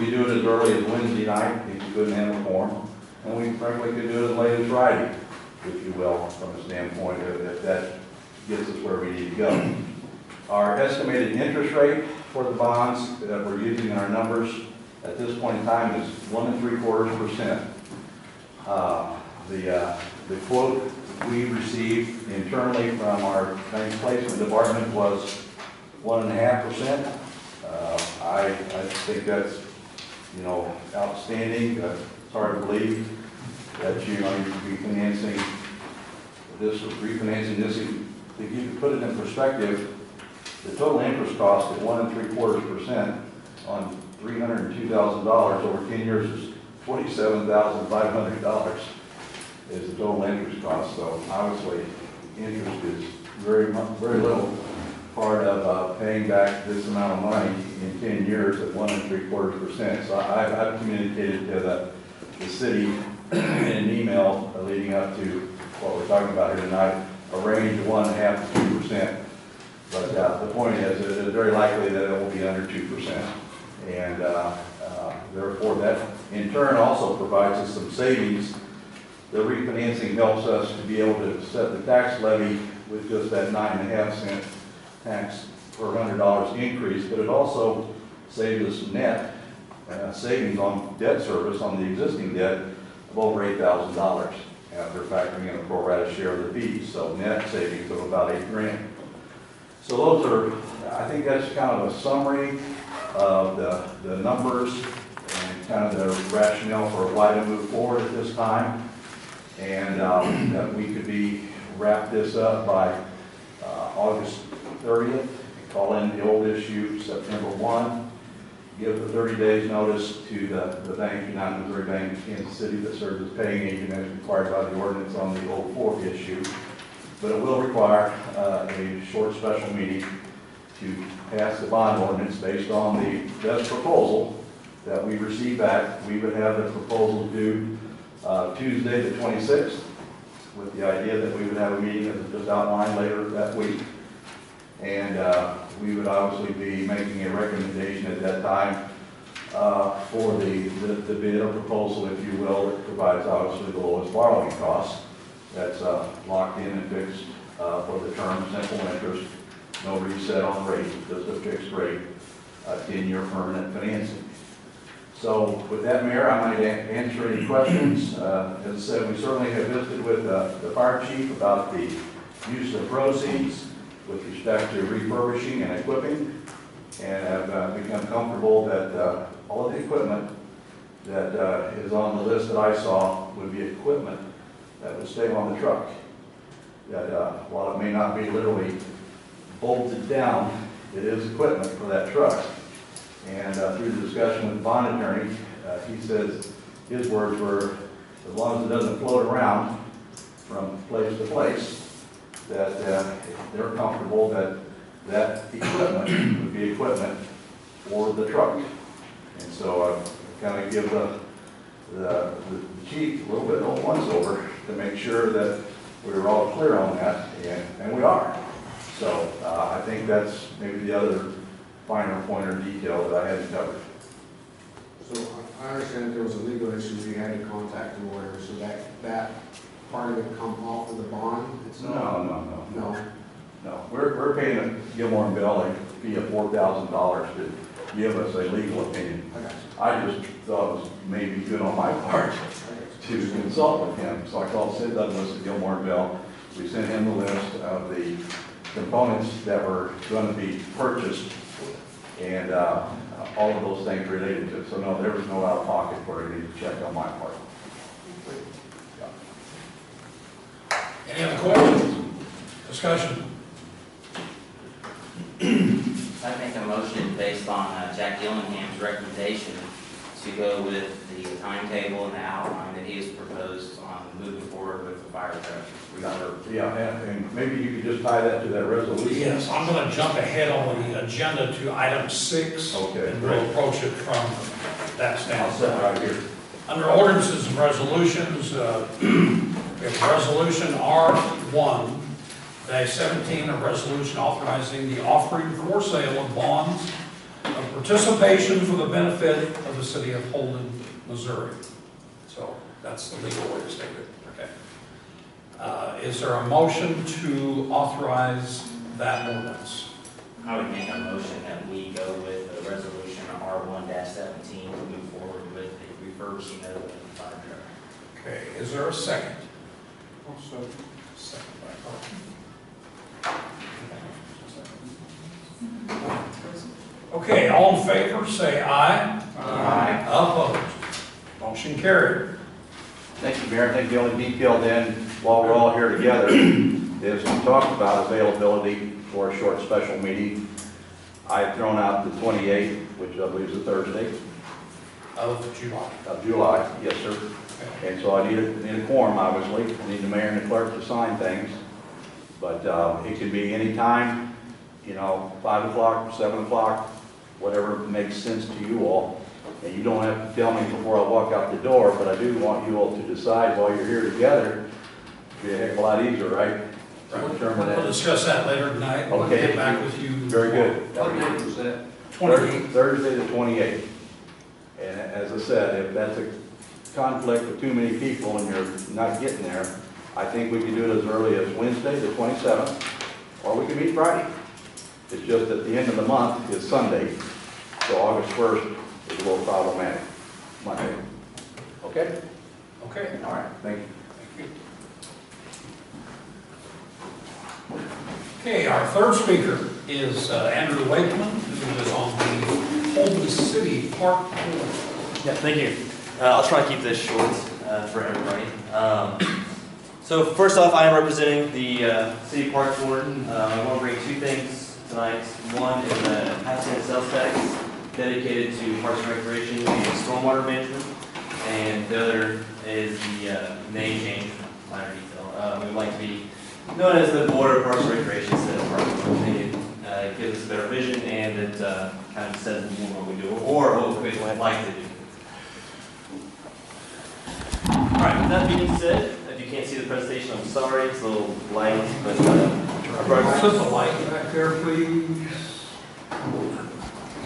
could do it as early as Wednesday night if you couldn't handle form, and we frankly could do it as late as Friday, if you will, from a standpoint of if that gets us where we need to go. Our estimated interest rate for the bonds that we're using in our numbers at this point in time is 1 3/4%. The quote we received internally from our bank placement department was 1.5%. I think that's, outstanding. It's hard to believe that you'd be refinancing this. To put it in perspective, the total interest cost at 1 3/4% on $302,000 over 10 years is $27,500 is the total interest cost. So obviously, interest is very little part of paying back this amount of money in 10 years at 1 3/4%. So I've communicated to the city in an email leading up to what we're talking about here tonight, a range of 1.5% to 2%. But the point is, it is very likely that it will be under 2%. And therefore, that in turn also provides us some savings. The refinancing helps us to be able to set the tax levy with just that 9.5-cent tax per $100 increase, but it also saves us net savings on debt service on the existing debt of over $8,000 after factoring in a pro rata share of the fees. So net savings of about $8,000. So those are, I think that's kind of a summary of the numbers and kind of the rationale for why to move forward at this time. And that we could wrap this up by August 30th, call in the old issue September 1, give the 30 days notice to the bank, United Missouri Bank of Kansas City, that serves as paying agent as required by the ordinance on the old 4th issue. But it will require a short special meeting to pass the bond ordinance based on the best proposal that we receive back. We would have the proposal due Tuesday the 26th, with the idea that we would have a meeting as just outlined later that week. And we would obviously be making a recommendation at that time for the bid or proposal, if you will, that provides obviously the lowest borrowing cost. That's locked in and fixed for the term, simple interest, no reset on rate, just a fixed rate, 10-year permanent financing. So with that, Mayor, I might answer any questions. As I said, we certainly have visited with the fire chief about the use of proceeds with respect to refurbishing and equipping, and have become comfortable that all of the equipment that is on the list that I saw would be equipment that would stay on the truck. That while it may not be literally bolted down, it is equipment for that truck. And through the discussion with the bond attorney, he says, his words were, as long as it doesn't float around from place to place, that they're comfortable that that equipment would be equipment for the truck. And so I kind of give the chief a little bit of a once-over to make sure that we were all clear on that, and we are. So I think that's maybe the other finer point or detail that I hadn't covered. So I understand that there was a legal issue, you had to contact the lawyer, so that part of it come off of the bond? No. We're paying Gilmore and Bell a fee of $4,000 to give us a legal opinion. I just thought it was maybe good on my part to consult with him. So I called Sid Douglas at Gilmore and Bell. We sent him the list of the components that were going to be purchased and all of those things related to it. So no, there was no out of pocket for any check on my part. Any other questions? Discussion? I make a motion based on Jack Gillingham's recommendation to go with the timetable and the outline that he has proposed on moving forward with the fire truck. Yeah, and maybe you could just tie that to that resolution. Yes, I'm going to jump ahead on the agenda to item 6. Okay, and we'll approach it from that I'll sit standpoint. right here. Under ordinances and resolutions, we have resolution R1-17, a resolution authorizing the offering for sale of bonds of participation for the benefit of the city of Holden, Missouri. So that's the legal way to state it. Okay. Is there a motion to authorize that ordinance? I would make a motion that we go with the resolution R1-17 to move forward with the refurbishing of the fire truck. Okay, is there a second? Also, Second by Carl. Okay, all in favor, say aye. Aye. Opposed? Motion carried. Thank you, Mayor. I think the only detail then, while we're all here together, is we talked about availability for a short special meeting. I've thrown out the 28th, which I believe is a Thursday. Of July. Of July, yes, sir. And so I need a quorum, obviously. I need the mayor and the clerk to sign things. But it can be any time, 5 o'clock, 7 o'clock, whatever makes sense to you all. And you don't have to tell me before I walk out the door, but I do want you all to decide while you're here together. It'd be a heck of a lot easier, right? to determine We'll that. discuss that later tonight. We'll Okay. get back with you. Very good. What date was that? 28. Thursday the 28th. And as I said, if that's a conflict with too many people and you're not getting there, I think we can do it as early as Wednesday, the 27th, or we can meet Friday. It's just at the end of the month is Sunday, so August 1st is a little problematic, Monday. Okay? Okay. All right, thank you. Okay, our third speaker is Andrew Wakeman, who is on the Holden City Park Board. Yeah, thank you. I'll try to keep this short for everybody. So first off, I am representing the City Park Board. I want to bring two things tonight. One is a half-cent sales tax dedicated to Parks and Recreation and stormwater management. And the other is the name change, minor detail. We would like to be known as the Board of Parks and Recreation instead of Parks and Recreation. It gives us a better vision and it kind of says more what we do or what we'd like to do. All right, with that being said, if you can't see the presentation, I'm sorry, it's a little light, but Put the light back there, please.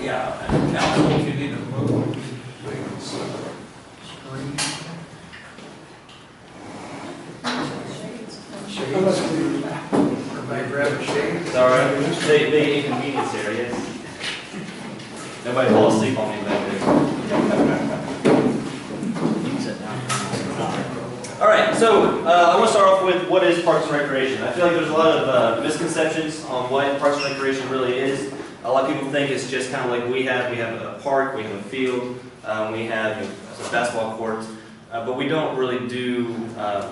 Yeah, and council, if you need to move, please. Screen. Shades. Everybody grab a shade. sorry, big inconvenience here, yes. Nobody fall asleep on me back there. All right, so I want to start off with what is Parks and Recreation. I feel like there's a lot of misconceptions on what Parks and Recreation really is. A lot of people think it's just kind of like we have a park, we have a field, we have a basketball court, but we don't really do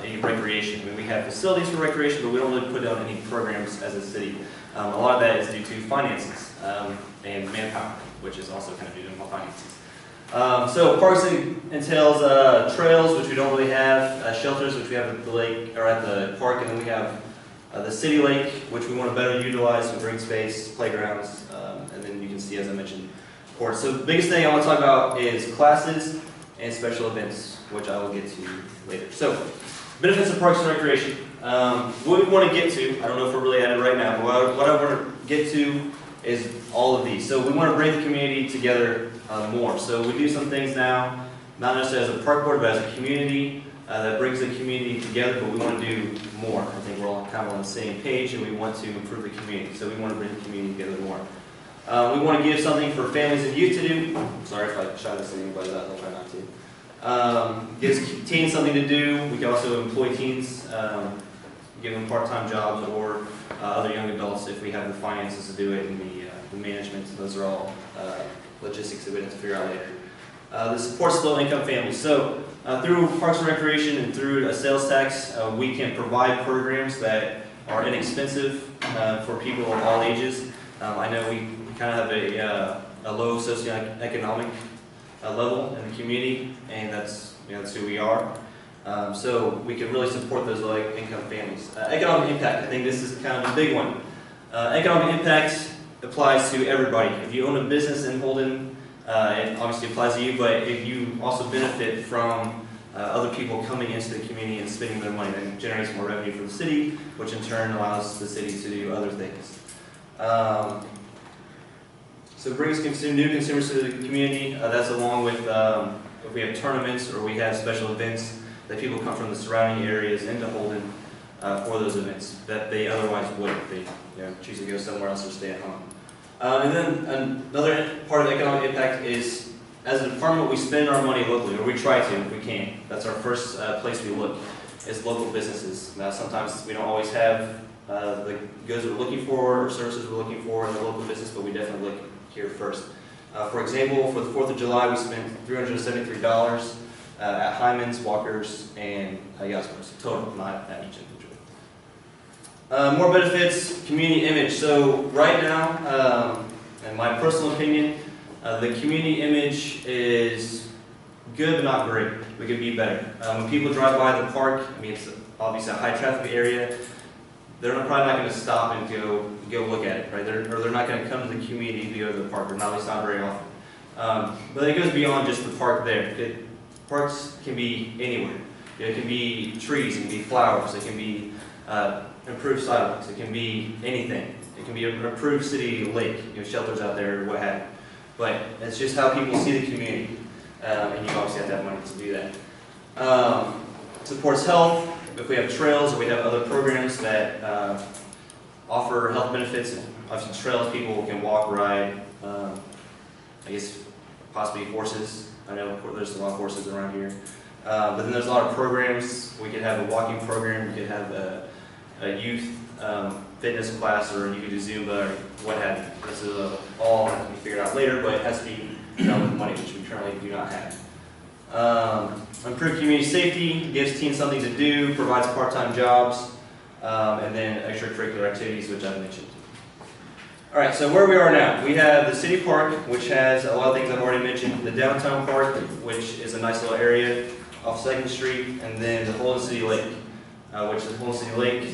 any recreation. I mean, we have facilities for recreation, but we don't really put on any programs as a city. A lot of that is due to finances and manpower, which is also kind of due to finances. So parks entails trails, which we don't really have, shelters, which we have at the lake or at the park, and then we have the city lake, which we want to better utilize for green space, playgrounds, and then you can see, as I mentioned, courts. So the biggest thing I want to talk about is classes and special events, which I will get to later. So benefits of Parks and Recreation. What we want to get to, I don't know if we're really at it right now, but what I want to get to is all of these. So we want to bring the community together more. So we do some things now, not necessarily as a park board, but as a community that brings the community together, but we want to do more. I think we're all kind of on the same page and we want to improve the community. So we want to bring the community together more. We want to give something for families and youth to do. Sorry if I shout this at anybody, I'll try not to. Gives teens something to do. We can also employ teens, give them part-time jobs or other young adults if we have the finances to do it and the management. Those are all logistics that we have to figure out later. This supports low-income families. So through Parks and Recreation and through a sales tax, we can provide programs that are inexpensive for people of all ages. I know we kind of have a low socioeconomic level in the community, and that's who we are. So we can really support those low-income families. Economic impact, I think this is kind of a big one. Economic impact applies to everybody. If you own a business in Holden, it obviously applies to you, but if you also benefit from other people coming into the community and spending their money, then it generates more revenue for the city, which in turn allows the city to do other things. So it brings new consumers to the community. That's along with if we have tournaments or we have special events that people come from the surrounding areas into Holden for those events that they otherwise wouldn't. They choose to go somewhere else or stay at home. And then another part of economic impact is, as a department, we spend our money locally, or we try to if we can. That's our first place we look, is local businesses. Now, sometimes we don't always have the goods we're looking for or services we're looking for in the local business, but we definitely look here first. For example, for the 4th of July, we spent $373 at Hyman's, Walker's, and Yasmer's, total, not at each individual. More benefits, community image. So right now, in my personal opinion, the community image is good but not great. We could be better. When people drive by the park, I mean, it's obviously a high traffic area, they're probably not going to stop and go look at it, right? They're not going to come to the community to go to the park, or at least not very often. But it goes beyond just the park there. Parks can be anywhere. It can be trees, it can be flowers, it can be improved sidewalks. It can be anything. It can be an improved city lake, shelters out there, what have you. But it's just how people see the community, and you obviously have to have money to do that. Supports health. If we have trails or we have other programs that offer health benefits, obviously trails people can walk, ride, I guess possibly horses. I know there's a lot of horses around here. But then there's a lot of programs. We could have a walking program, we could have a youth fitness class, or you could do Zumba or what have you. This is all has to be figured out later, but it has to be done with money, which we currently do not have. Improve community safety, gives teens something to do, provides part-time jobs, and then extracurricular activities, which I mentioned. All right, so where we are now, we have the city park, which has a lot of things I've already mentioned, the downtown park, which is a nice little area off 2nd Street, and then the Holden City Lake, which the Holden City Lake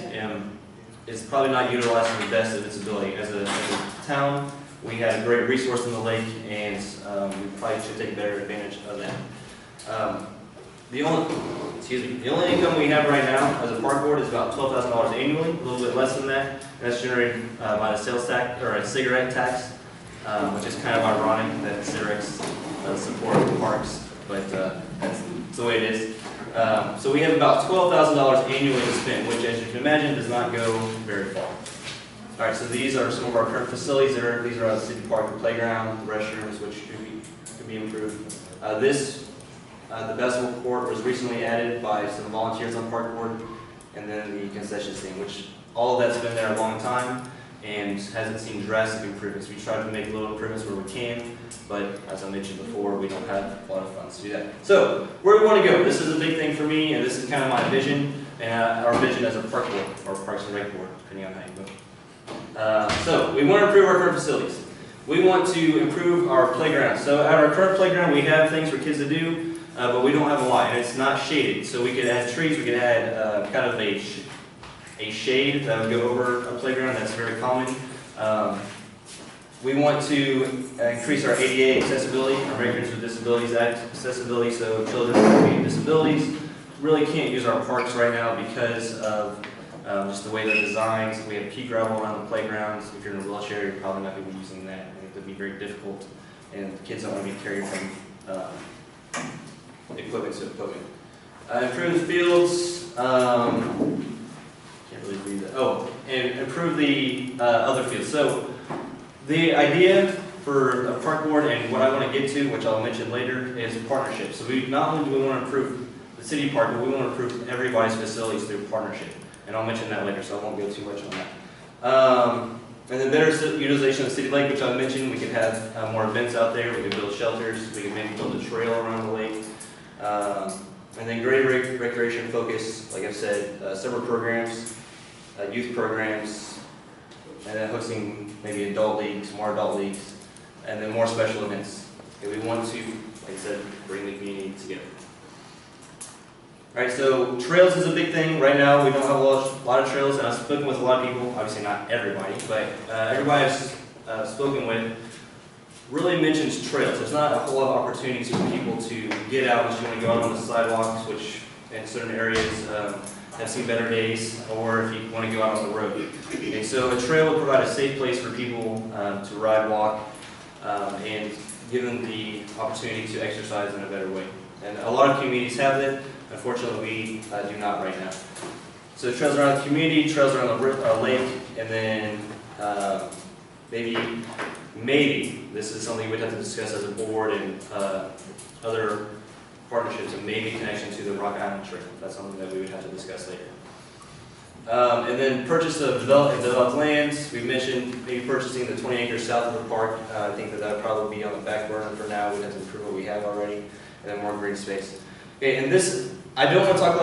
is probably not utilized to the best of its ability. As a town, we had a great resource in the lake, and we probably should take better advantage of that. The only income we have right now as a park board is about $12,000 annually, a little bit less than that. And that's generated by the sales tax, or a cigarette tax, which is kind of ironic that cigarettes support parks, but that's the way it is. So we have about $12,000 annually to spend, which, as you can imagine, does not go very far. All right, so these are some of our current facilities. These are the city park, the playground, the restrooms, which could be improved. The basketball court was recently added by some volunteers on park board, and then the concession stand, which all of that's been there a long time and hasn't seen drastic improvements. We tried to make little improvements where we can, but as I mentioned before, we don't have a lot of funds to do that. So, where do we want to go? This is a big thing for me, and this is kind of my vision, and our vision as a park board, or Parks and Rec board, depending on how you go. So, we want to improve our current facilities. We want to improve our playground. So, at our current playground, we have things for kids to do, but we don't have a lot, and it's not shaded. So we could add trees, we could add kind of a shade that would go over a playground. That's very common. We want to increase our ADA accessibility, Americans with Disabilities Act accessibility, so children with disabilities really can't use our parks right now because of just the way they're designed. We have pea gravel around the playgrounds. If you're in a wheelchair, you're probably not going to be using that. I think it would be very difficult, and kids don't want to be carried from equipment to equipment. Improve the fields. Can't really read that. Oh, and improve the other fields. So the idea for a park board and what I want to get to, which I'll mention later, is partnerships. So we not only do we want to improve the city park, but we want to improve everybody's facilities through partnership. And I'll mention that later, so I won't go too much on that. And then better utilization of the city lake, which I mentioned. We could have more events out there. We could build shelters. We could maybe build a trail around the lake. And then greater recreation focus, like I've said, summer programs, youth programs, and then hosting maybe adult leagues, more adult leagues, and then more special events. Okay, we want to, like I said, bring the community together. All right, so trails is a big thing. Right now, we don't have a lot of trails, and I've spoken with a lot of people, obviously not everybody, but everybody I've spoken with really mentions trails. There's not a whole lot of opportunities for people to get out unless you want to go out on the sidewalks, which in certain areas have seen better days, or if you want to go out on the road. Okay, so a trail would provide a safe place for people to ride, walk, and give them the opportunity to exercise in a better way. And a lot of communities have that. Unfortunately, we do not right now. So trails around the community, trails around the lake, and then maybe this is something we'd have to discuss as a board and other partnerships, and maybe connection to the Rock Island Trail. That's something that we would have to discuss later. And then purchase of developed lands. We mentioned maybe purchasing the 20 acres south of the park. I think that would probably be on the back burner for now. We'd have to improve what we have already, and then more green space. Okay, and this, I don't want to talk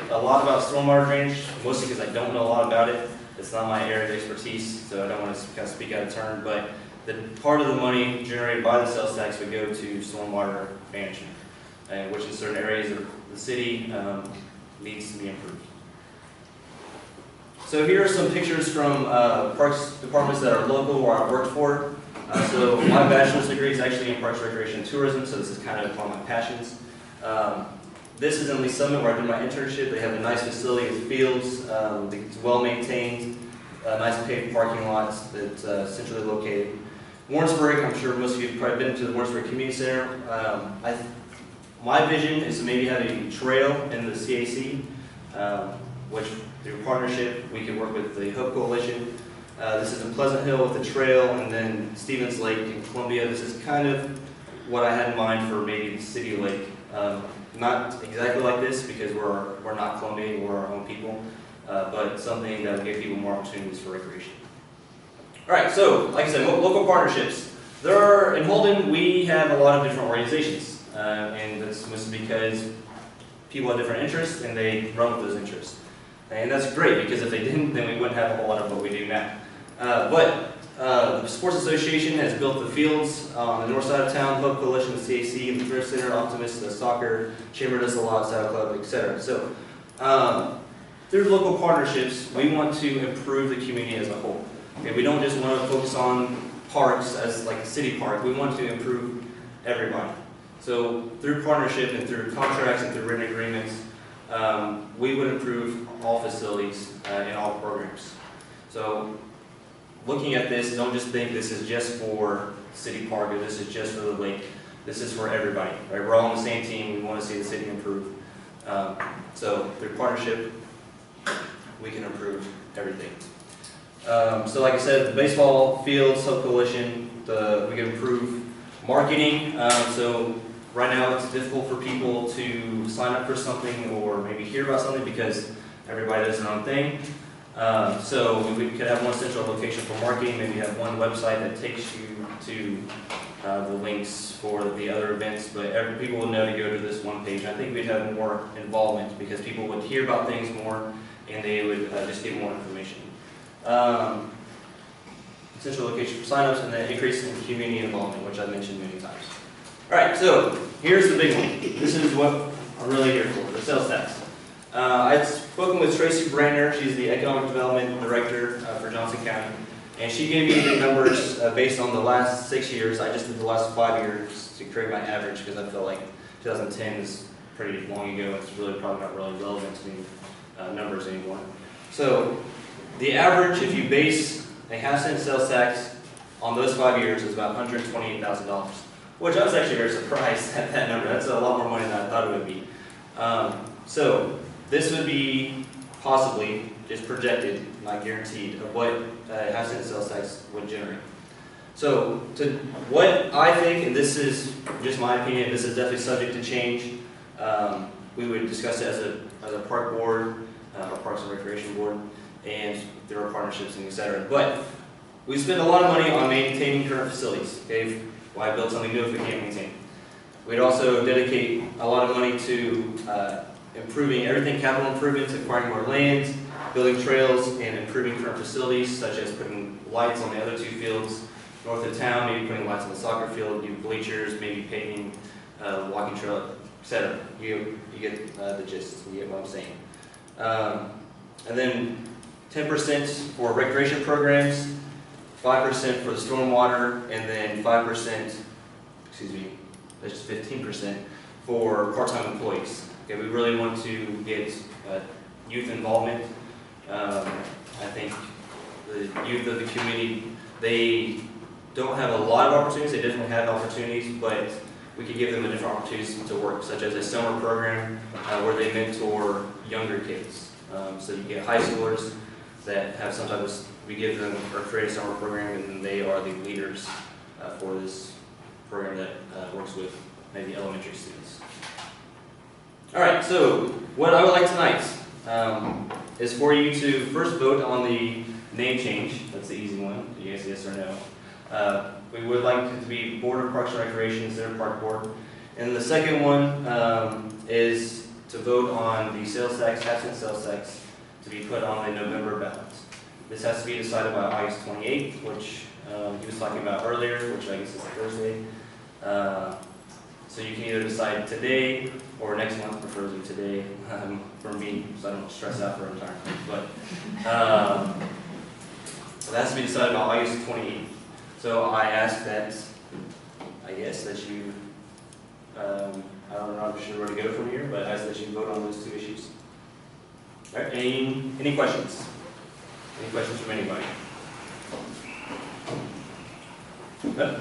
a lot about stormwater drainage, mostly because I don't know a lot about it. It's not my area of expertise, so I don't want to kind of speak out of turn, but the part of the money generated by the sales tax would go to stormwater management, and which in certain areas of the city needs to be improved. So here are some pictures from parks departments that are local where I worked for. So my bachelor's degree is actually in Parks, Recreation, and Tourism, so this is kind of one of my passions. this is in Lee Summit where I did my internship. They have a nice facility with fields, it's well maintained, nice paved parking lots that's centrally located. Warrensburg, I'm sure most of you have probably been to the Warrensburg Community Center. My vision is to maybe have a trail in the CAC, which through partnership, we can work with the Hope Coalition. This is in Pleasant Hill with the trail, and then Stevens Lake in Columbia. This is kind of what I had in mind for maybe the City Lake. Not exactly like this because we're not Columbia, we're our own people, but something that will give people more opportunities for recreation. All right, so like I said, local partnerships. In Holden, we have a lot of different organizations, and that's mostly because people have different interests and they run with those interests. And that's great because if they didn't, then we wouldn't have a whole lot of what we do now. The Sports Association has built the fields on the north side of town, Hope Coalition, the CAC, the Thrift Center, Optimist, the soccer, Chamber does a lot, Saddle Club, etc. So through local partnerships, we want to improve the community as a whole. Okay, we don't just want to focus on parks as like a city park, we want to improve everybody. So through partnership and through contracts and through written agreements, we would improve all facilities and all programs. So looking at this, don't just think this is just for City Park or this is just for the lake. This is for everybody. Right? We're all on the same team. We want to see the city improve. So through partnership, we can improve everything. So like I said, the baseball fields, Hope Coalition, we can improve marketing. So right now it's difficult for people to sign up for something or maybe hear about something because everybody does their own thing. So we could have one central location for marketing, maybe have one website that takes you to the links for the other events, but people would know to go to this one page. I think we'd have more involvement because people would hear about things more and they would just get more information. Central location for signups and then increase in community involvement, which I've mentioned many times. Alright, so here's the big one. This is what I'm really here for, the sales tax. I've spoken with Tracy Brandner, she's the Economic Development Director for Johnson County, and she gave me the numbers based on the last 6 years. I just did the last 5 years to create my average because I feel like 2010 is pretty long ago. It's really probably not really relevant to the numbers anymore. So the average, if you base a half-cent sales tax on those 5 years, is about $128,000, which I was actually very surprised at that number. That's a lot more money than I thought it would be. So this would be possibly, just projected, not guaranteed, of what a half-cent sales tax would generate. So to what I think, and this is just my opinion, this is definitely subject to change. We would discuss it as a park board, or Parks and Recreation Board, and there are partnerships and etc. But we spend a lot of money on maintaining current facilities. Okay, why build something new if we can't maintain it? We'd also dedicate a lot of money to improving everything, capital improvements, acquiring more land, building trails, and improving current facilities, such as putting lights on the other 2 fields north of town, maybe putting lights on the soccer field, new bleachers, maybe paving, walking trail, etc. You get the gist, you get what I'm saying. And then 10% for recreation programs, 5% for the stormwater, and then 5%, excuse me, that's just 15% for part-time employees. Okay, we really want to get youth involvement. I think the youth of the community, they don't have a lot of opportunities, they definitely have opportunities, but we could give them a different opportunities to work, such as a summer program where they mentor younger kids. So you get high schoolers that have some type of, we give them or create a summer program, and then they are the leaders for this program that works with maybe elementary students. All right, so what I would like tonight is for you to first vote on the name change. That's the easy one. You guys yes or no. We would like it to be Board of Parks and Recreation instead of Park Board. And the second one is to vote on the sales tax, half-cent sales tax, to be put on the November ballot. This has to be decided by August 28th, which he was talking about earlier, which I guess is Thursday. So you can either decide today or next month, preferably today, for me, so I don't stress out for retirement. But so that has to be decided by August 28th. So I ask that, I guess, that you, I don't know, I'm not sure where to go from here, but I ask that to vote on those two issues? All right, any questions? Any questions from anybody? No?